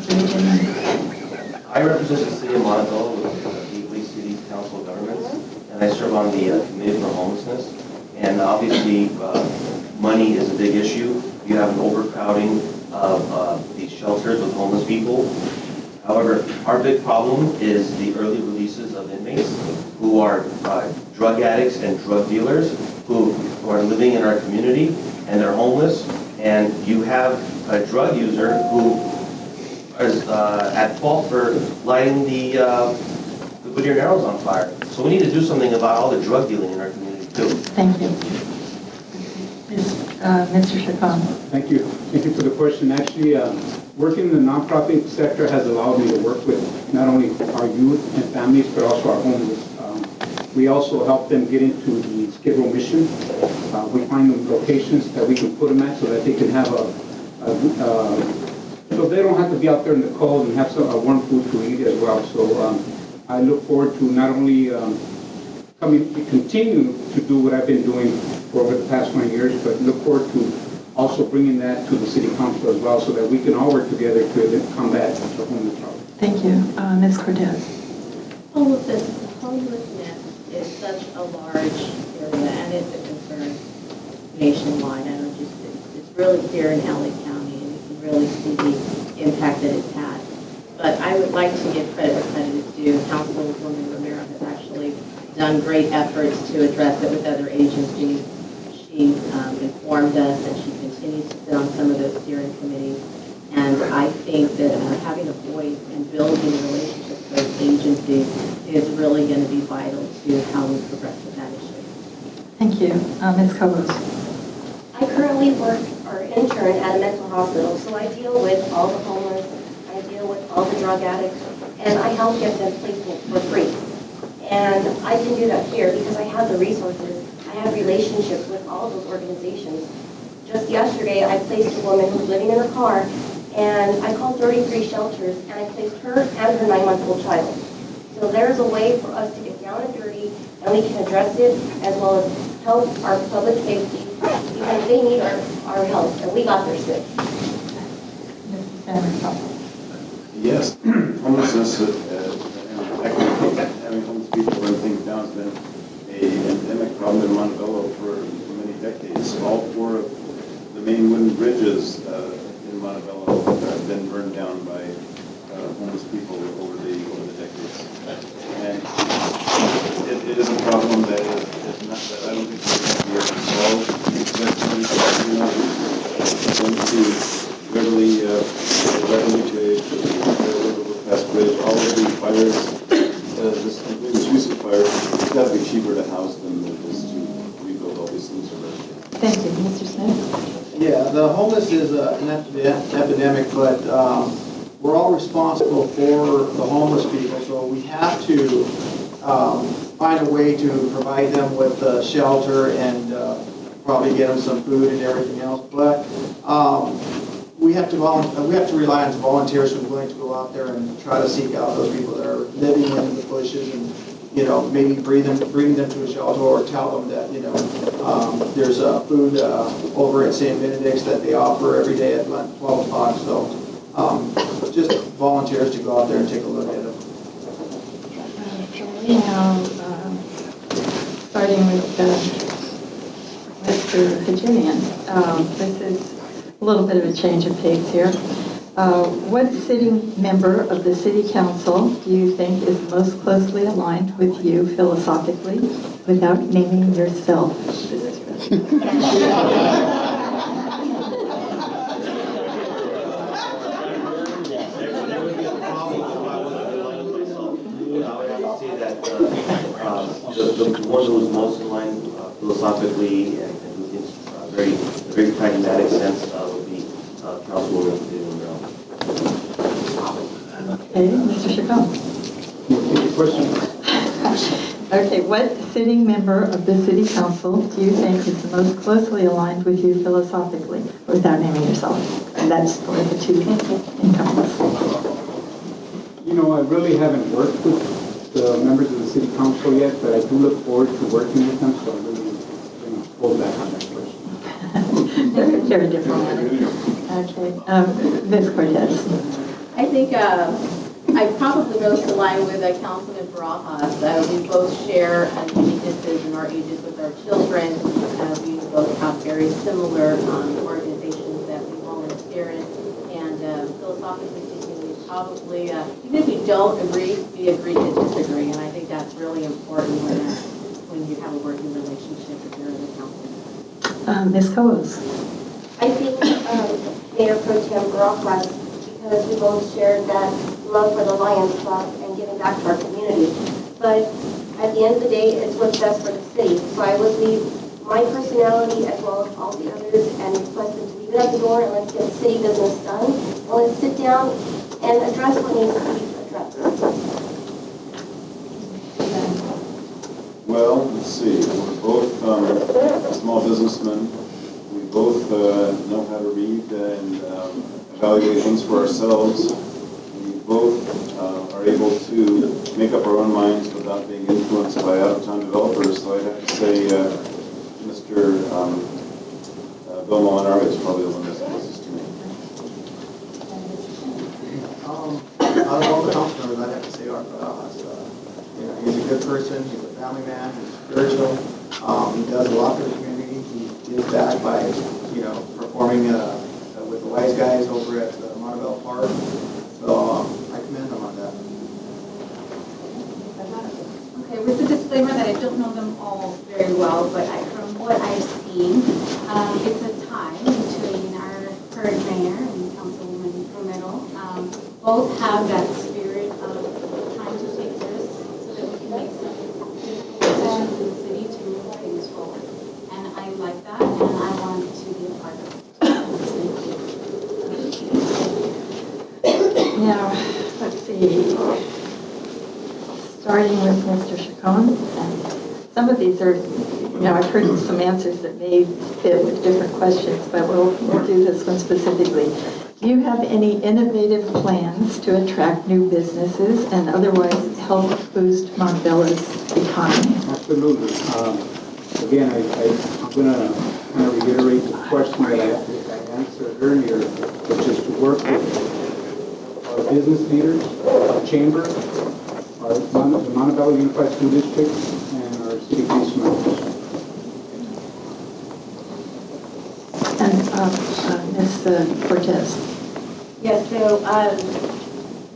solutions. I represent the city of Montebello with the Gateway City Council of Governments, and I serve on the Committee for Homelessness. And obviously, money is a big issue. You have an overcrowding of these shelters with homeless people. However, our big problem is the early releases of inmates who are drug addicts and drug dealers who are living in our community and they're homeless. And you have a drug user who is at fault for lighting the Goodyear Narrows on fire. So we need to do something about all the drug dealing in our community too. Thank you. Mr. Chacon. Thank you. Thank you for the question. Actually, working in the nonprofit sector has allowed me to work with not only our youth and families, but also our homeless. We also help them get into the Skid Row mission. We find them locations that we can put them at so that they can have so they don't have to be out there in the cold and have some warm food to eat as well. So I look forward to not only continue to do what I've been doing for over the past 20 years, but look forward to also bringing that to the city council as well so that we can all work together to combat the homeless problem. Thank you. Ms. Cortez. Homelessness is such a large area, and it's a concern nationwide. I know it's really here in LA County, and you can really see the impact that it's had. But I would like to give credit where credit is due. Councilwoman Romero has actually done great efforts to address it with other agencies. She informed us, and she continues to sit on some of those steering committees. And I think that having a voice and building relationships with those agencies is really going to be vital to how we progress with that issue. Thank you. Ms. Cobos. I currently work or intern at a mental hospital, so I deal with all the homeless, I deal with all the drug addicts, and I help get them placement for free. And I can do that here because I have the resources. I have relationships with all those organizations. Just yesterday, I placed a woman who was living in her car, and I called 33 shelters, and I placed her and her 9-month-old child. So there's a way for us to get down and dirty, and we can address it, as well as help our public safety, because they need our help, and we got their sick. Mr. Samarin-Popoff. Yes, homelessness, having homeless people run things down has been an endemic problem in Montebello for many decades. All 4 of the main wooden bridges in Montebello have been burned down by homeless people over the decades. And it is a problem that is not, that I don't think we can be able to solve successfully. We want them to readily to overpass bridge. All of the fires, this recent fire, it's got to be cheaper to house than just to rebuild all these things already. Thank you. Mr. Smith? Yeah, the homeless is an epidemic, but we're all responsible for the homeless people, so we have to find a way to provide them with shelter and probably get them some food and everything else. But we have to rely on volunteers who are willing to go out there and try to seek out those people that are living in the bushes and, you know, maybe bring them to a shelter or tell them that, you know, there's food over at St. Benedict's that they offer every day at 12 o'clock. So just volunteers to go out there and take a look at them. Now, starting with Mr. Hadjinian, this is a little bit of a change of pace here. What sitting member of the City Council do you think is most closely aligned with you philosophically without naming yourself? The one who was most in line philosophically and who thinks very pragmatic sense would be Councilwoman Brown. Okay, Mr. Chacon. Your question? Okay, what sitting member of the City Council do you think is the most closely aligned with you philosophically without naming yourself? And that's for the two incumbents. You know, I really haven't worked with the members of the City Council yet, but I do look forward to working with them, so I really hold back on that question. Very different. Okay, Ms. Cortez. I think I probably most align with Councilman Barajas. We both share many differences in our ages with our children. We both have very similar organizations that we volunteer in. And philosophically speaking, we probably, even if we don't agree, we agree to disagree. And I think that's really important when you have a working relationship with your other council. Ms. Cobos. I think Mayor Pro Tem Barajas, because we both shared that love for the Lions Club and giving back to our community. But at the end of the day, it's what's best for the city. So I would leave my personality as well as all the others and request them to leave it at the door and let's get city business done. And let's sit down and address what needs to be addressed. Well, let's see. We're both small businessmen. We both know how to read and evaluate things for ourselves. We both are able to make up our own minds without being influenced by out-of-town developers. So I'd have to say Mr. Bill Molinaro is probably the one that's closest to me. Out of all the council members, I'd have to say Art Barajas. You know, he's a good person, he's a family man, he's spiritual, he does a lot for the community, he gives back by, you know, performing with the wise guys over at Montebello Park. So I commend him on that. Okay, with the disclaimer that I don't know them all very well, but from what I've seen, it's a tie between our current mayor and Councilwoman Romero. Both have that spirit of trying to take risks so that we can make some difficult decisions in the city to move things forward. And I like that, and I want to be a part of it. Now, let's see. Starting with Mr. Chacon, and some of these are, you know, I've heard some answers that may fit with different questions, but we'll do this one specifically. Do you have any innovative plans to attract new businesses and otherwise help boost Montebello's economy? Absolutely. Again, I'm going to kind of reiterate the question that I answered earlier, which is to work with our business leaders, our chamber, the Montebello Unified School District, and our city council members. And Ms. Cortez. Yes, so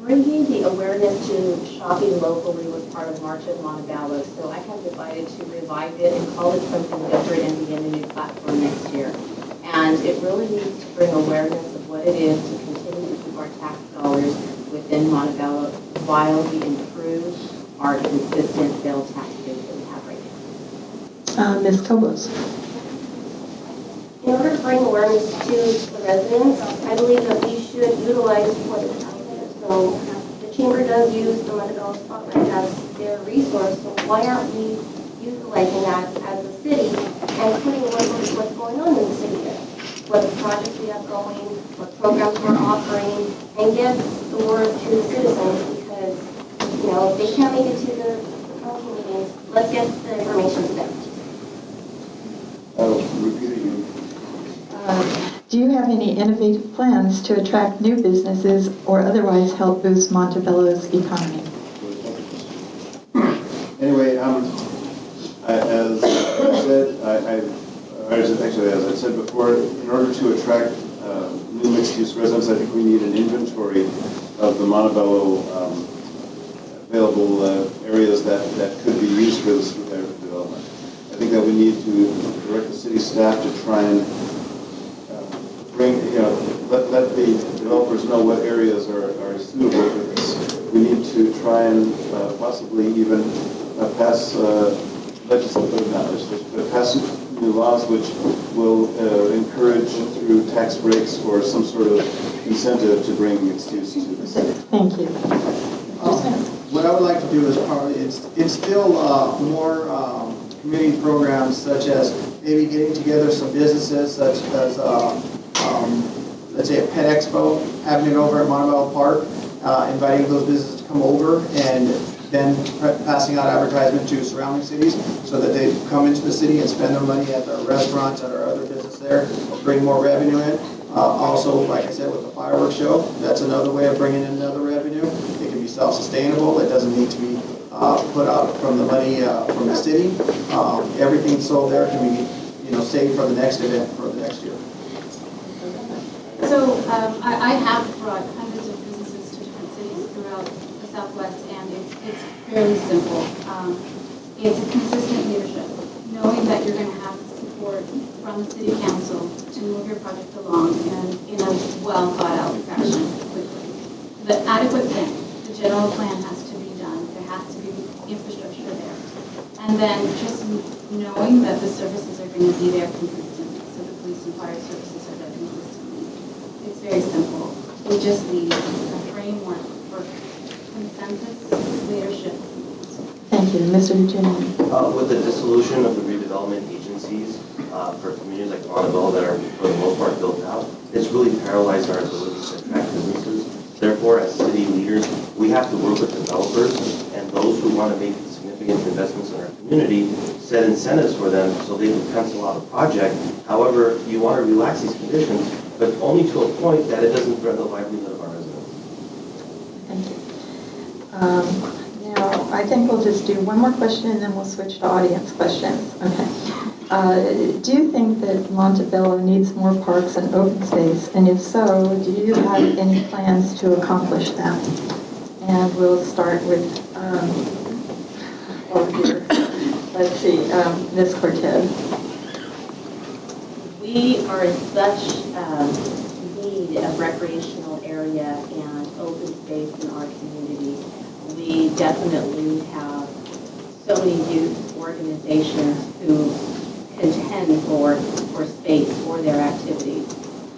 bringing the awareness to shopping locally was part of March of Montebello, so I have decided to revive it and call it something different and begin a new platform next year. And it really needs to bring awareness of what it is to continue to keep our tax dollars within Montebello while we improve our consistent sales tax base that we have right now. Ms. Cobos. In order to bring awareness to the residents, I believe that we should utilize what is out there. So the chamber does use the Montebello Spotlight as their resource, so why aren't we utilizing that as a city and putting what's going on in the city there? What projects we have going, what programs we're offering, and get the word to the citizens, because, you know, if they can't make it to the council meetings, let's get the information to them. Repeat again. Do you have any innovative plans to attract new businesses or otherwise help boost Montebello's economy? Anyway, as I said, as I said before, in order to attract new mixed-use residents, I think we need an inventory of the Montebello available areas that could be used for this development. I think that we need to direct the city staff to try and let the developers know what areas are suitable for this. We need to try and possibly even pass pass new laws which will encourage through tax breaks or some sort of incentive to bring mixed use to the city. Thank you. What I would like to do is probably instill more community programs, such as maybe getting together some businesses, such as let's say a pet expo, having it over at Montebello Park, inviting those businesses to come over, and then passing out advertisement to surrounding cities so that they come into the city and spend their money at our restaurants, at our other business there, bring more revenue in. Also, like I said, with the fireworks show, that's another way of bringing in another revenue. It can be self-sustainable. It doesn't need to be put out from the money from the city. Everything sold there can be, saved for the next event for the next year. So I have brought hundreds of businesses to different cities throughout the Southwest, and it's fairly simple. It's a consistent leadership, knowing that you're going to have support from the city council to move your project along in a well thought out fashion quickly. The adequate plan, the general plan has to be done. There has to be infrastructure there. And then just knowing that the services are going to be there consistently. So the police and fire services are there consistently. It's very simple. We just need a framework for consensus leadership. Thank you. Mr. Hadjinian. With the dissolution of the redevelopment agencies for communities like Montebello that are for the most part built out, it's really paralyzed our ability to attract businesses. Therefore, as city leaders, we have to work with developers and those who want to make significant investments in our community, set incentives for them so they can pencil out a project. However, you want to relax these conditions, but only to a point that it doesn't threaten the livelihood of our residents. Thank you. Now, I think we'll just do one more question and then we'll switch to audience questions. Okay. Do you think that Montebello needs more parks and open space? And if so, do you have any plans to accomplish that? And we'll start with over here. Let's see, Ms. Cortez. We are in such need of recreational area and open space in our community. We definitely have so many youth organizations who contend for space for their activities.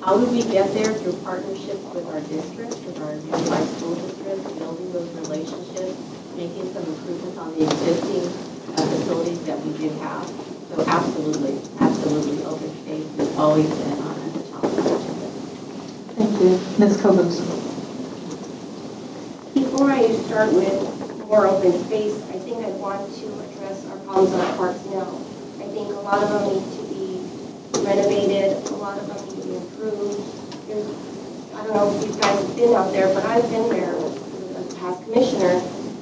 How do we get there? Through partnerships with our districts, with our unified school districts, building those relationships, making some improvements on the existing facilities that we do have. So absolutely, open space has always been on the top of our agenda. Thank you. Ms. Cobos. Before I start with more open space, I think I want to address our problems in our parks now. I think a lot of them need to be renovated, a lot of them need to be improved. I don't know if you guys have been out there, but I've been there as a past commissioner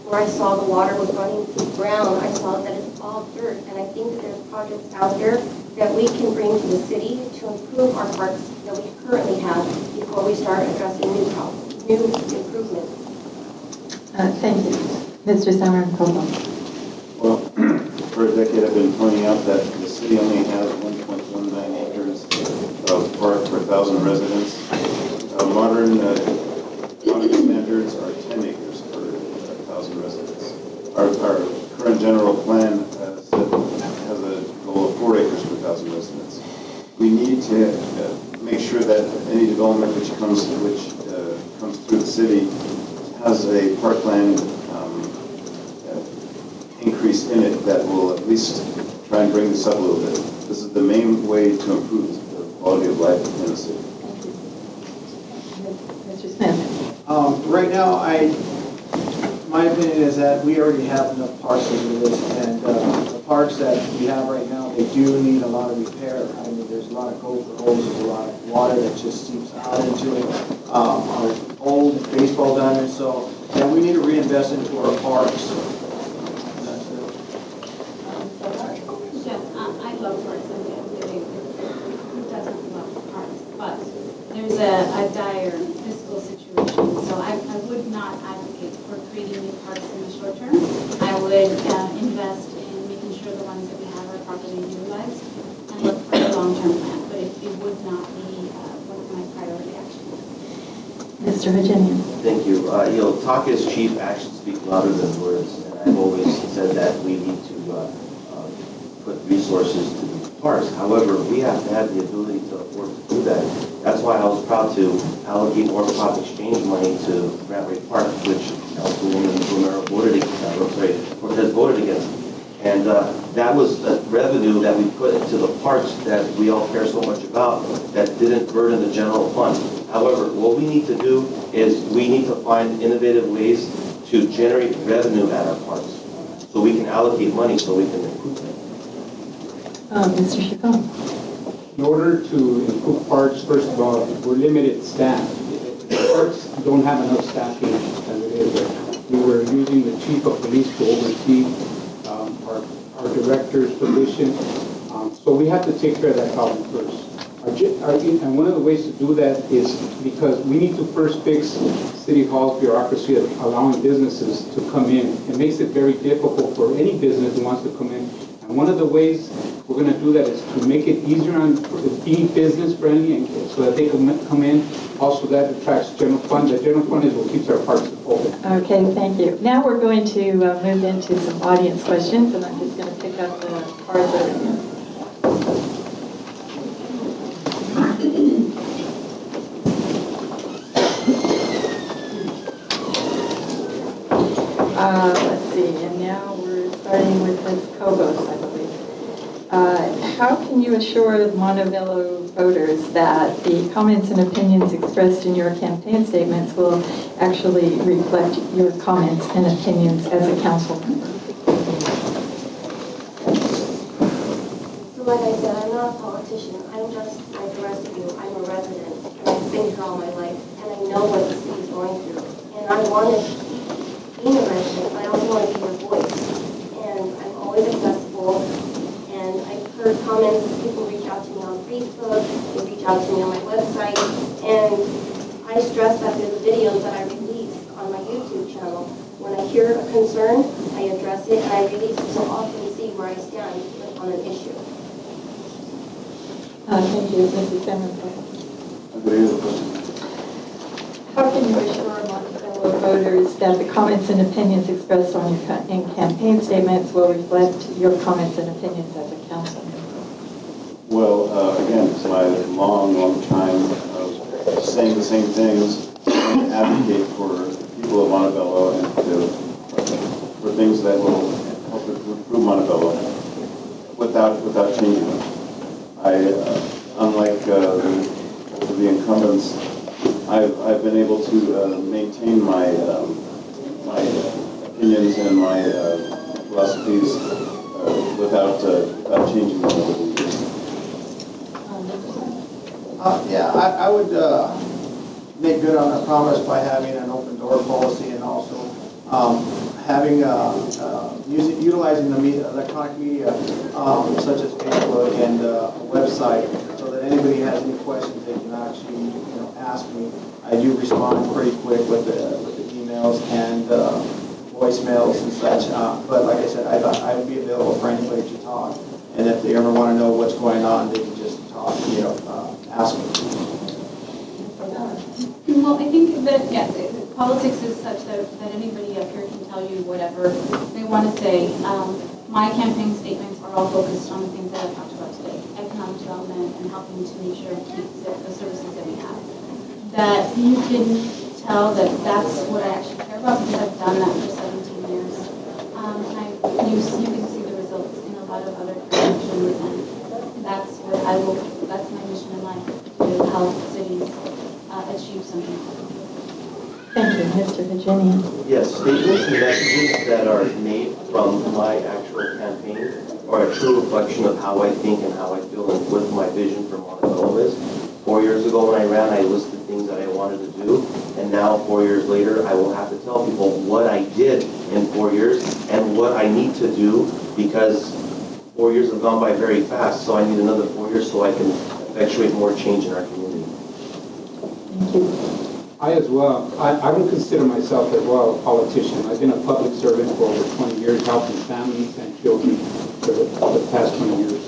where I saw the water was running through the ground. I saw that it's all dirt, and I think that there's projects out there that we can bring to the city to improve our parks that we currently have before we start addressing new improvements. Thank you. Mr. Samarin-Popoff. Well, for a decade, I've been pointing out that the city only has 1.19 acres of park per 1,000 residents. Modern standards are 10 acres per 1,000 residents. Our current general plan has a goal of 4 acres per 1,000 residents. We need to make sure that any development which comes through the city has a parkland increase in it that will at least try and bring this up a little bit. This is the main way to improve the quality of life in the city. Mr. Smith. Right now, my opinion is that we already have enough parks as it is, and the parks that we have right now, they do need a lot of repair. I mean, there's a lot of gopher holes, there's a lot of water that just seeps out into it. Our old baseball diamonds, so yeah, we need to reinvest into our parks. I love tourism, who doesn't love arts? But there's a dire fiscal situation, so I would not advocate for creating new parks in the short term. I would invest in making sure the ones that we have are properly utilized and look for a long-term plan, but it would not be one of my priority actions. Mr. Hadjinian. Thank you. Talk is cheap, actions speak louder than words, and I've always said that we need to put resources to the parks. However, we have to have the ability to afford to do that. That's why I was proud to allocate more crop exchange money to Grant Rate Park, which Councilwoman Romero Cortez voted against. And that was the revenue that we put into the parks that we all care so much about that didn't burden the general fund. However, what we need to do is we need to find innovative ways to generate revenue at our parks so we can allocate money so we can improve them. Mr. Chacon. In order to improve parks, first of all, we're limited staff. The parks don't have enough staffing as it is right now. We were using the chief of police to oversee our director's position. So we have to take care of that problem first. And one of the ways to do that is because we need to first fix City Hall's bureaucracy of allowing businesses to come in. It makes it very difficult for any business who wants to come in. And one of the ways we're going to do that is to make it easier on being business friendly and so that they can come in. Also, that attracts general fund. The general fund is what keeps our parks open. Okay, thank you. Now we're going to move into some audience questions, and I'm just going to pick up the cards over here. Let's see, and now we're starting with Ms. Cobos, I believe. How can you assure the Montebello voters that the comments and opinions expressed in your campaign statements will actually reflect your comments and opinions as a council member? So like I said, I'm not a politician. I'm just like the rest of you. I'm a resident, and I've been here all my life, and I know what the city's going through. And I want to be a resident, but I also want to be your voice. And I'm always accessible. And I've heard comments, people reach out to me on Facebook, they reach out to me on my website, and I stress that through the videos that I release on my YouTube channel. When I hear a concern, I address it, and I release it so often to see where I stand on an issue. Thank you, Mrs. Samarin-Popoff. How can you assure Montebello voters that the comments and opinions expressed on your in campaign statements will reflect your comments and opinions as a council member? Well, again, it's my long time of saying the same things and advocate for the people of Montebello and for things that will help improve Montebello without changing them. Unlike the incumbents, I've been able to maintain my opinions and my philosophies without changing them over the years. I would make good on a promise by having an open door policy and also having utilizing the electronic media such as Facebook and a website, so that anybody has any questions they can actually ask me. I do respond pretty quick with the emails, and voicemails and such. But like I said, I would be available for anybody to talk. And if they ever want to know what's going on, they can just talk, ask me. Well, I think that, yes, politics is such that anybody up here can tell you whatever they want to say. My campaign statements are all focused on the things that I've talked about today, economic development and helping to make sure and keep the services that we have. That you can tell that that's what I actually care about because I've done that for 17 years. And you can see the results in a lot of other jurisdictions, and that's my mission in life, to help cities achieve something. Thank you, Mr. Hadjinian. Yes, statements and messages that are made from my actual campaign are a true reflection of how I think and how I feel and what my vision for Montebello is. 4 years ago when I ran, I listed things that I wanted to do, and now 4 years later, I will have to tell people what I did in 4 years and what I need to do, because 4 years have gone by very fast, so I need another 4 years so I can effectuate more change in our community. Thank you. I as well, I would consider myself as well a politician. I've been a public servant for over 20 years, helping families and children for the past 20 years.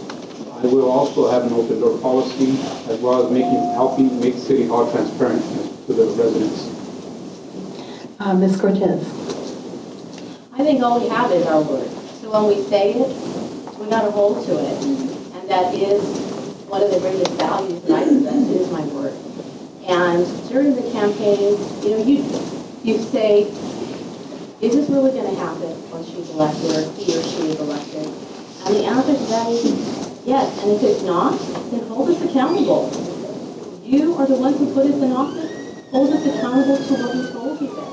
I will also have an open door policy, as well as helping make City Hall transparent to the residents. Ms. Cortez. I think all we have is our word. So when we say it, we got to hold to it. And that is one of the greatest values that I possess is my word. And during the campaign, you say, is this really going to happen when she's elected or he or she is elected? And the answer to that is yes. And if it's not, then hold us accountable. You are the ones who put us in office. Hold us accountable to what we told you then.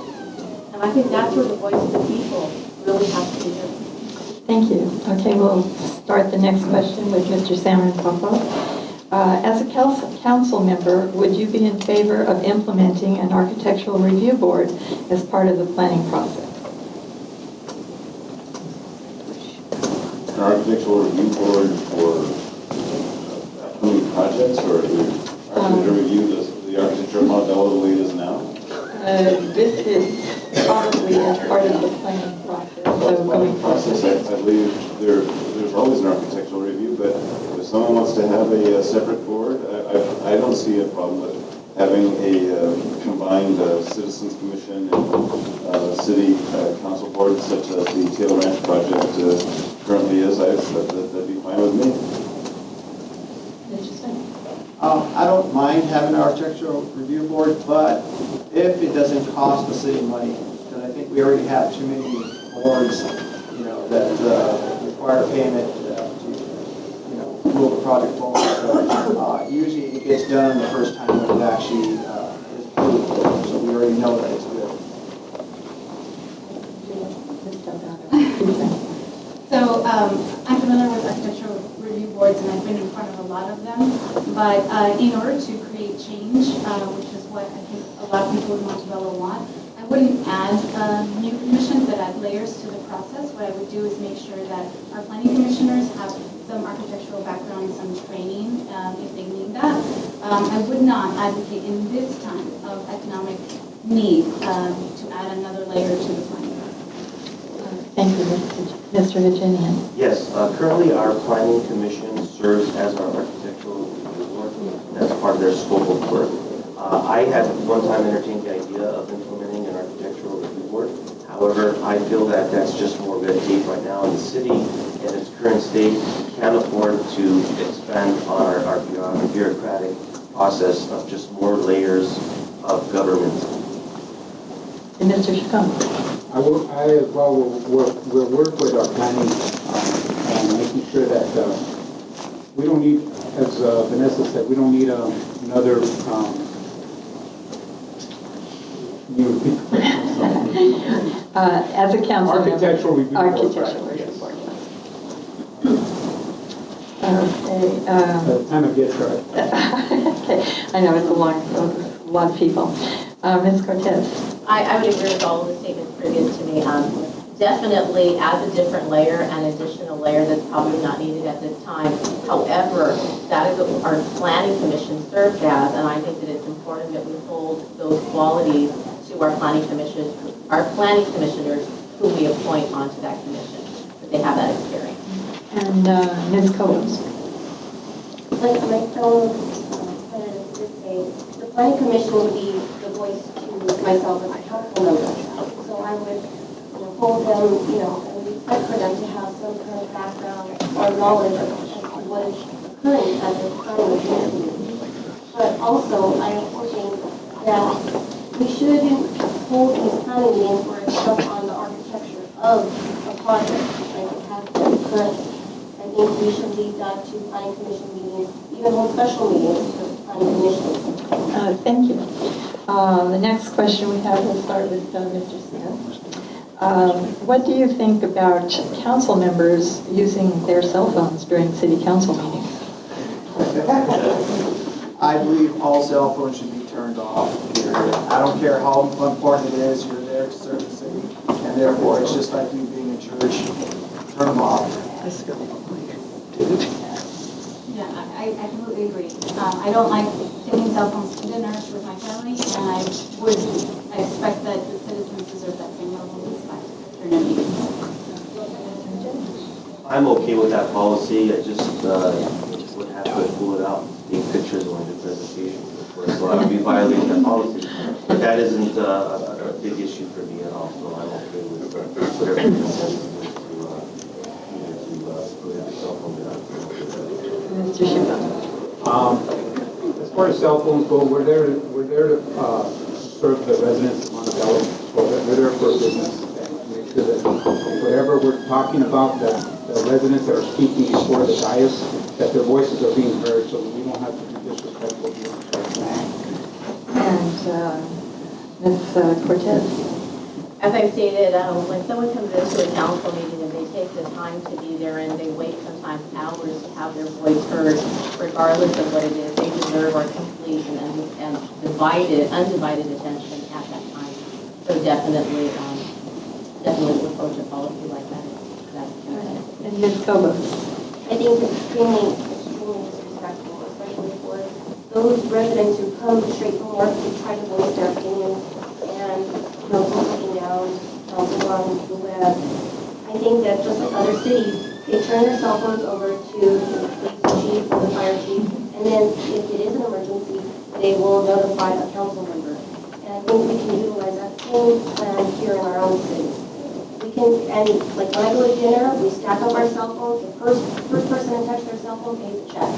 And I think that's where the voice of the people really has to be heard. Thank you. Okay, we'll start the next question with Mr. Samarin-Popoff. As a council member, would you be in favor of implementing an architectural review board as part of the planning process? An architectural review board for upcoming projects, or to review the architecture of Montebello the way it is now? This is probably as part of the planning process. The planning process, I believe there's always an architectural review, but if someone wants to have a separate board, I don't see a problem with having a combined citizens commission and city council board, such as the Taylor Ranch project currently is. That'd be fine with me. I don't mind having an architectural review board, but if it doesn't cost the city money, because I think we already have too many boards, that require payment to, move a project forward. So usually it gets done the first time when it actually is approved, so we already know that it's good. So I'm familiar with architectural review boards, and I've been in front of a lot of them. But in order to create change, which is what I think a lot of people in Montebello want, I wouldn't add new commissions that add layers to the process. What I would do is make sure that our planning commissioners have some architectural background, some training if they need that. I would not advocate in this time of economic need to add another layer to the planning process. Thank you, Mr. Hadjinian. Yes, currently our planning commission serves as our architectural review board. That's part of their scope of work. I had one time entertained the idea of implementing an architectural review board. However, I feel that that's just more red tape right now, and the city in its current state can't afford to expand on our bureaucratic process of just more layers of government. And Mr. Chacon. I as well will work with our planning and making sure that we don't need, as Vanessa said, we don't need another As a council architectural review board. Architectural review board. Okay. By the time it gets right. Okay. I know it's a lot of people. Ms. Cortez. I would agree with all of the statements previous to me. Definitely add a different layer, an additional layer that's probably not needed at this time. However, that is what our planning commission serves as, and I think that it's important that we hold those qualities to our planning commissioners who we appoint onto that commission, that they have that experience. And Ms. Cobos? Like my fellow candidates did say, the planning commission would be the voice to myself as a council member. So I would, hold them, and expect for them to have some kind of background or knowledge of what is occurring at the planning commission. But also, I think that we shouldn't hold these planning meetings where it's stuck on the architecture of a project, like it has been currently. I think we should leave that to planning commission meetings, even hold special meetings for planning commission. Thank you. The next question we have will start with Mr. Smith. What do you think about council members using their cell phones during city council meetings? I believe all cell phones should be turned off. I don't care how important it is, you're there to serve the city, and therefore it's just like you being in church. Turn them off. Yeah, I completely agree. I don't like taking cell phones to dinner with my family, and I expect that the citizens deserve that same level of respect during their meetings. I'm okay with that policy. I just would have to pull it out, take pictures when the presentation, of course. So I would be violating that policy. But that isn't a big issue for me at all. So I'm okay with whatever the consensus is to prohibit cell phone Mr. Chacon? As far as cell phones go, we're there to serve the residents of Montebello. So we're there for business and make sure that whatever we're talking about, that the residents that are speaking before the dais, that their voices are being heard, so we don't have to be disrespectful to them. And Ms. Cortez? As I stated, when someone comes into a council meeting and they take the time to be there and they wait sometimes hours to have their voice heard, regardless of what it is, they deserve our complete and undivided attention at that time. So definitely would approach a policy like that. And Ms. Cobos? I think it's extremely disrespectful, especially for those residents who come straight from work to try to voice their opinions and, looking down, on the web. I think that just like other cities, they turn their cell phones over to the police chief or the fire chief, and then if it is an emergency, they will notify a council member. And I think we can utilize that same plan here in our own city. We can, and like when I go to dinner, we stack up our cell phones. The first person to touch their cell phone pays the check.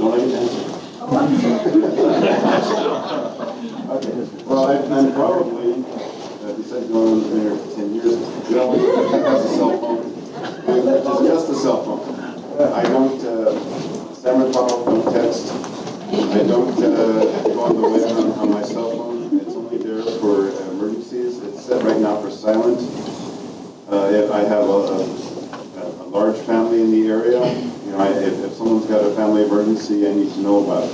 Don't I get to answer? Oh, I'm sorry. Okay. Well, I'm probably, besides going on the mayor for 10 years, has a cell phone. It's just a cell phone. I don't, Samarin-Popoff don't text. I don't go on the web on my cell phone. It's only there for emergencies. It's set right now for silent. I have a large family in the area. If someone's got a family emergency, I need to know about it.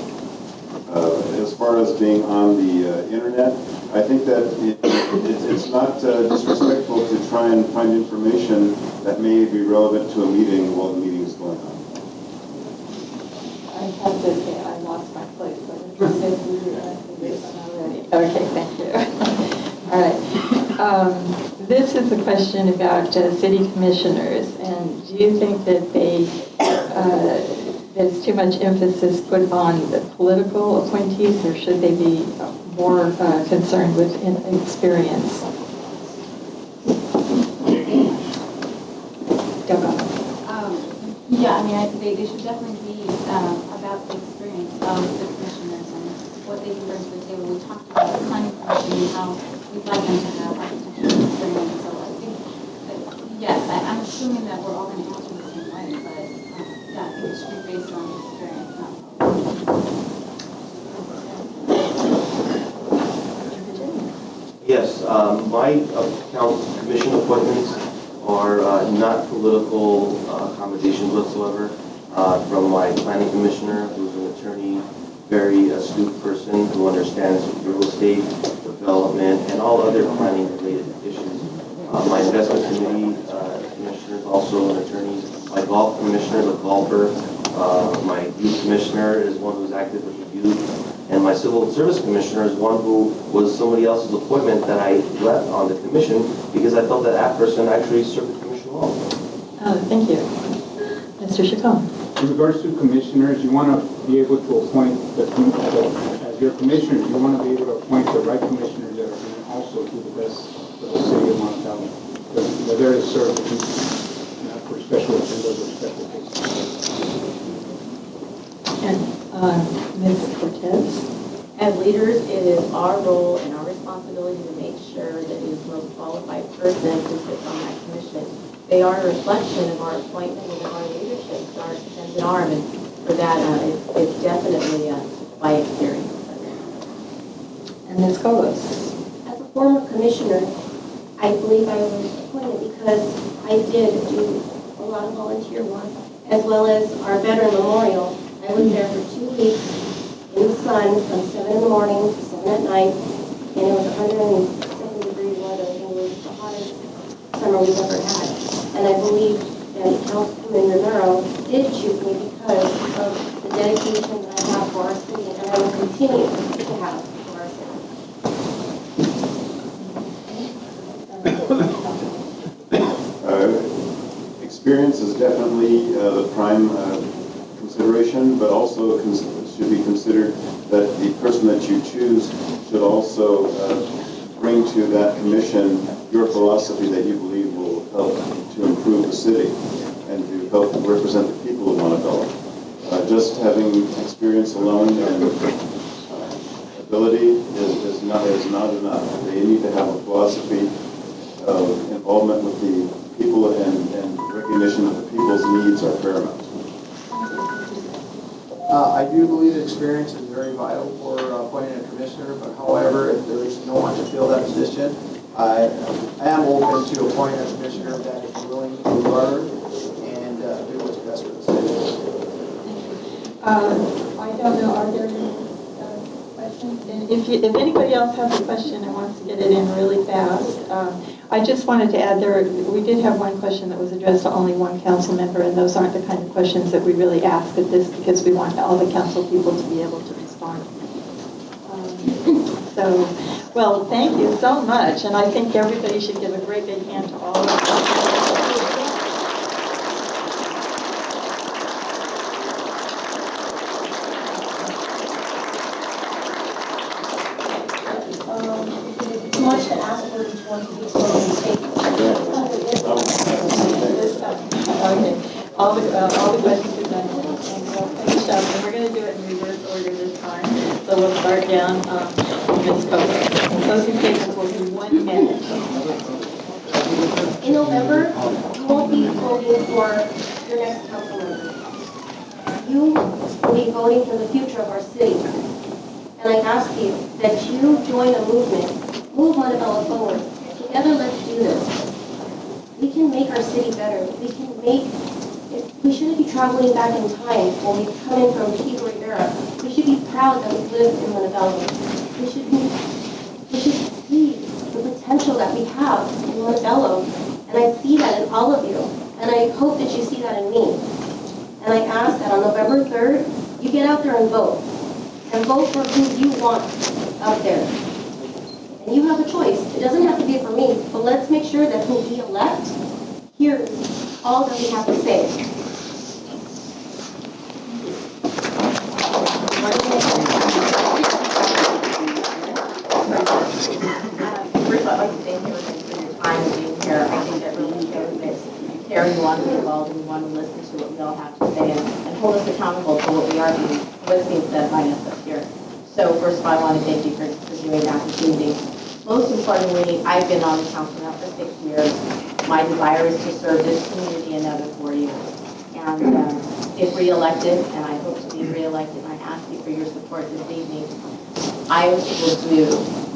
As far as being on the internet, I think that it's not disrespectful to try and find information that may be relevant to a meeting while the meeting is going on. I have to say, I lost my place. Okay, thank you. All right. This is a question about city commissioners, and do you think that there's too much emphasis put on the political appointees, or should they be more concerned with experience? Yeah, I mean, I think they should definitely be about the experience of the commissioners and what they can bring to the table. We talked about the planning commission and how we'd like them to have architectural experience. So I think that, yes, I'm assuming that we're all going to answer the same way, but yeah, I think it should be based on experience, not Yes, my commission appointments are not political accommodations whatsoever. From my planning commissioner, who's an attorney, very astute person who understands real estate, development, and all other planning-related issues. My investment committee commissioner is also an attorney. My golf commissioner is a golfer. My youth commissioner is one who's active with the youth, and my civil service commissioner is one who was somebody else's appointment that I left on the commission because I felt that that person actually served the commission well. Thank you. Mr. Chacon. In regards to commissioners, you want to be able to appoint, as your commissioners, you want to be able to appoint the right commissioners that are going to also do the best for the city of Montebello. Because they're there to serve the people, not for special agendas or special cases. And Ms. Cortez. As leaders, it is our role and our responsibility to make sure that it is the most qualified person who sits on that commission. They are a reflection of our appointment and of our leadership, it's our extended arm, and for that, it's definitely by experience. And Ms. Cobos. As a former commissioner, I believe I was appointed because I did do a lot of volunteer work, as well as our Veteran Memorial. I was there for 2 weeks in the sun from 7 in the morning to 7 at night, and it was 107-degree weather. It was the hottest summer we've ever had. And I believe that Councilman Romero did choose me because of the dedication that I have for our city, and I will continue to have for our city. Experience is definitely the prime consideration, but also should be considered that the person that you choose should also bring to that commission your philosophy that you believe will help to improve the city and to help represent the people of Montebello. Just having experience alone and ability is not enough. They need to have a philosophy of involvement with the people and recognition that the people's needs are paramount. I do believe that experience is very vital for appointing a commissioner, but however, if there is no one to fill that position, I am open to appointing a commissioner that is willing to learn and do what's best for the city. I don't know, are there any questions? And if anybody else has a question and wants to get it in really fast, I just wanted to add we did have one question that was addressed to only one council member, and those aren't the kind of questions that we really ask at this because we want all the council people to be able to respond. Well, thank you so much, and I think everybody should give a great big hand to all of us. It's much to ask for each one to be closing statements. Okay, all the questions are done, and we'll finish up, and we're going to do it in reverse order this time. So we'll start down, Ms. Cobos. Closing statements will be 1 minute. In November, you won't be voting for your next council member. You will be voting for the future of our city. And I ask you that you join a movement, move Montebello forward. Together, let's do this. We can make our city better. We shouldn't be traveling back in time when we come in from Chico Rivera. We should be proud that we live in Montebello. We should see the potential that we have in Montebello. And I see that in all of you. And I hope that you see that in me. And I ask that on November 3rd, you get out there and vote. And vote for who you want out there. And you have a choice. It doesn't have to be for me, but let's make sure that who we elect hears all that we have to say. First, I'd like to thank everyone for your time and being here. I think that really shows that you care, you want to be involved, and you want to listen to what we all have to say and hold us accountable for what's being said by us up here. So first of all, I want to thank you for giving the opportunity. Most importantly, I've been on the council now for 6 years. My desire is to serve this community another 4 years. And if re-elected, and I hope to be re-elected, and I ask you for your support this evening, I will do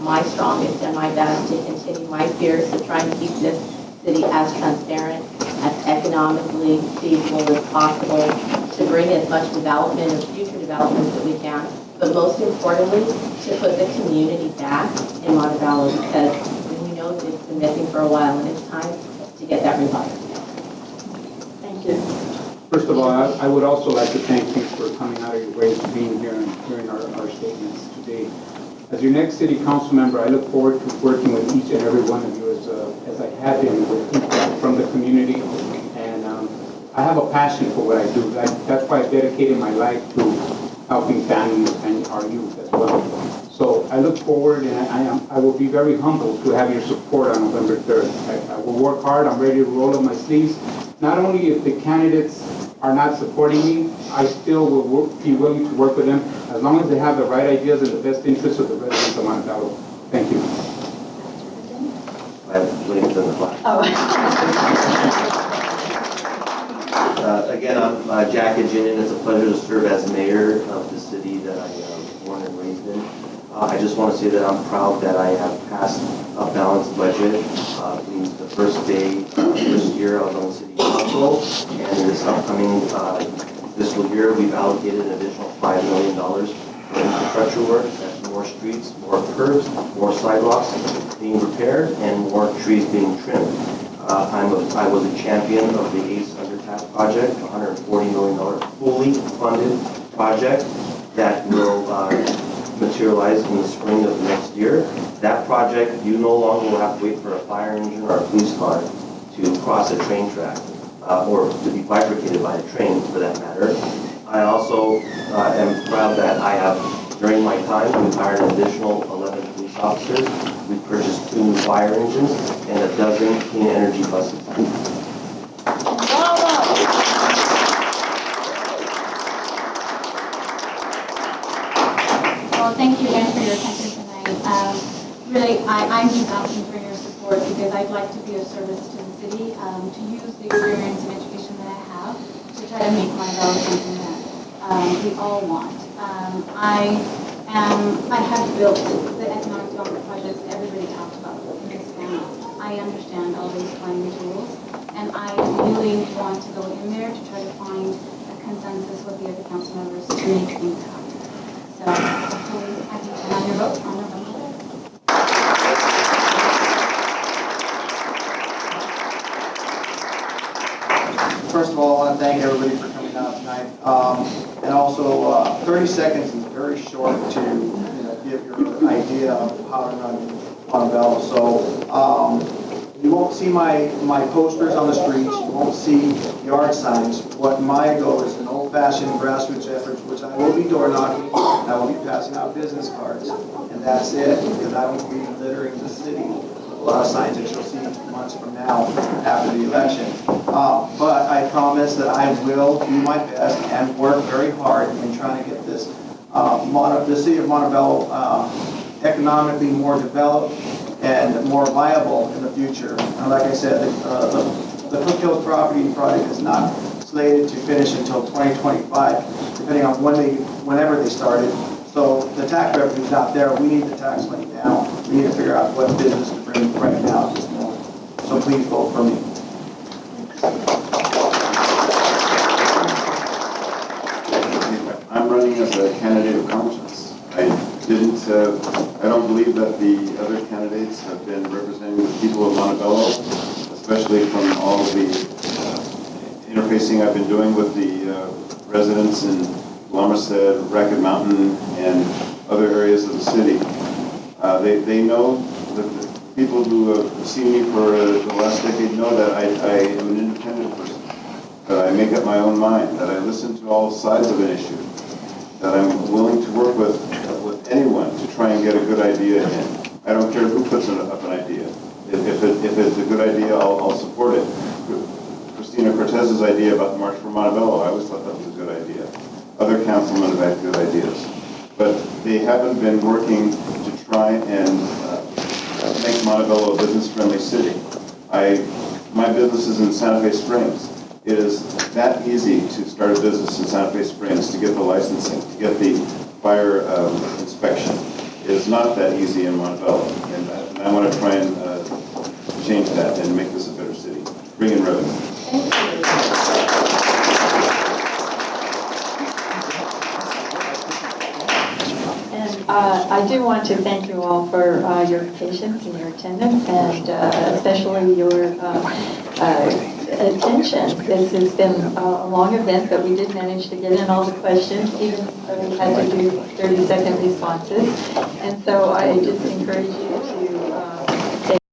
my strongest and my best to continue my fierce to try and keep this city as transparent, as economically feasible as possible, to bring as much development and future development that we can, but most importantly, to put the community back in Montebello, because we know that it's been missing for a while, and it's time to get that revived. Thank you. First of all, I would also like to thank you for coming out of your way to being here and hearing our statements today. As your next city council member, I look forward to working with each and every one of you as I have been with people from the community. And I have a passion for what I do. That's why I've dedicated my life to helping families and our youth as well. So I look forward, and I will be very humbled to have your support on November 3rd. I will work hard. I'm ready to roll up my sleeves. Not only if the candidates are not supporting me, I still will be willing to work with them as long as they have the right ideas and the best interests of the residents of Montebello. Thank you. I have Williams in the flag. Again, I'm Jack Hadjinian. It's a pleasure to serve as mayor of the city that I was born and raised in. I just want to say that I'm proud that I have passed a balanced budget. The first day, first year I was on the city council, and in this upcoming fiscal year, we've allocated an additional $5 million for infrastructure work. That's more streets, more curbs, more sidewalks being repaired, and more trees being trimmed. I was a champion of the ACE Underpass project, a $140 million fully funded project that will materialize in the spring of next year. That project, you no longer will have to wait for a fire engine or a police car to cross a train track, or to be bifurcated by a train for that matter. I also am proud that I have, during my time, we've hired an additional 11 police officers. We've purchased 2 new fire engines and a dozen clean energy buses. Well, thank you again for your attention tonight. Really, I'm just asking for your support because I'd like to be of service to the city, to use the experience and education that I have to try to make Montebello something that we all want. I have built the economic development projects that everybody talks about in this panel. I understand all these planning tools, and I really want to go in there to try to find a consensus with the other council members to make things happen. So hopefully I can turn on your vote on November 3rd. First of all, I want to thank everybody for coming out tonight. And also, 30 seconds is very short to give your idea of how to run Montebello. So you won't see my posters on the streets. You won't see yard signs. What my goal is an old-fashioned grassroots effort, which I will be door knocking. I will be passing out business cards, and that's it. Because I won't be littering the city with a lot of signs that you'll see months from now after the election. But I promise that I will do my best and work very hard in trying to get this the city of Montebello economically more developed and more viable in the future. And like I said, the Cook Hills property project is not slated to finish until 2025, depending on whenever they started. So the tax revenue is not there. We need the tax money now. We need to figure out what business to bring right now at this moment. So please vote for me. I'm running as a candidate of conscience. I don't believe that the other candidates have been representing the people of Montebello, especially from all of the interfacing I've been doing with the residents in Lomerced, Racket Mountain, and other areas of the city. They know, the people who have seen me for the last decade know that I am an independent person, that I make up my own mind, that I listen to all sides of an issue, that I'm willing to work with anyone to try and get a good idea in. I don't care who puts up an idea. If it's a good idea, I'll support it. Christina Cortez's idea about the March for Montebello, I always thought that was a good idea. Other councilmen have had good ideas. But they haven't been working to try and make Montebello a business-friendly city. My business is in Santa Fe Springs. It is that easy to start a business in Santa Fe Springs, to get the licensing, to get the fire inspection. It is not that easy in Montebello, and I want to try and change that and make this a better city, bring in revenue. And I do want to thank you all for your patience and your attendance, and especially your attention. This has been a long event, but we did manage to get in all the questions, even though we had to do 30-second responses. And so I just encourage you to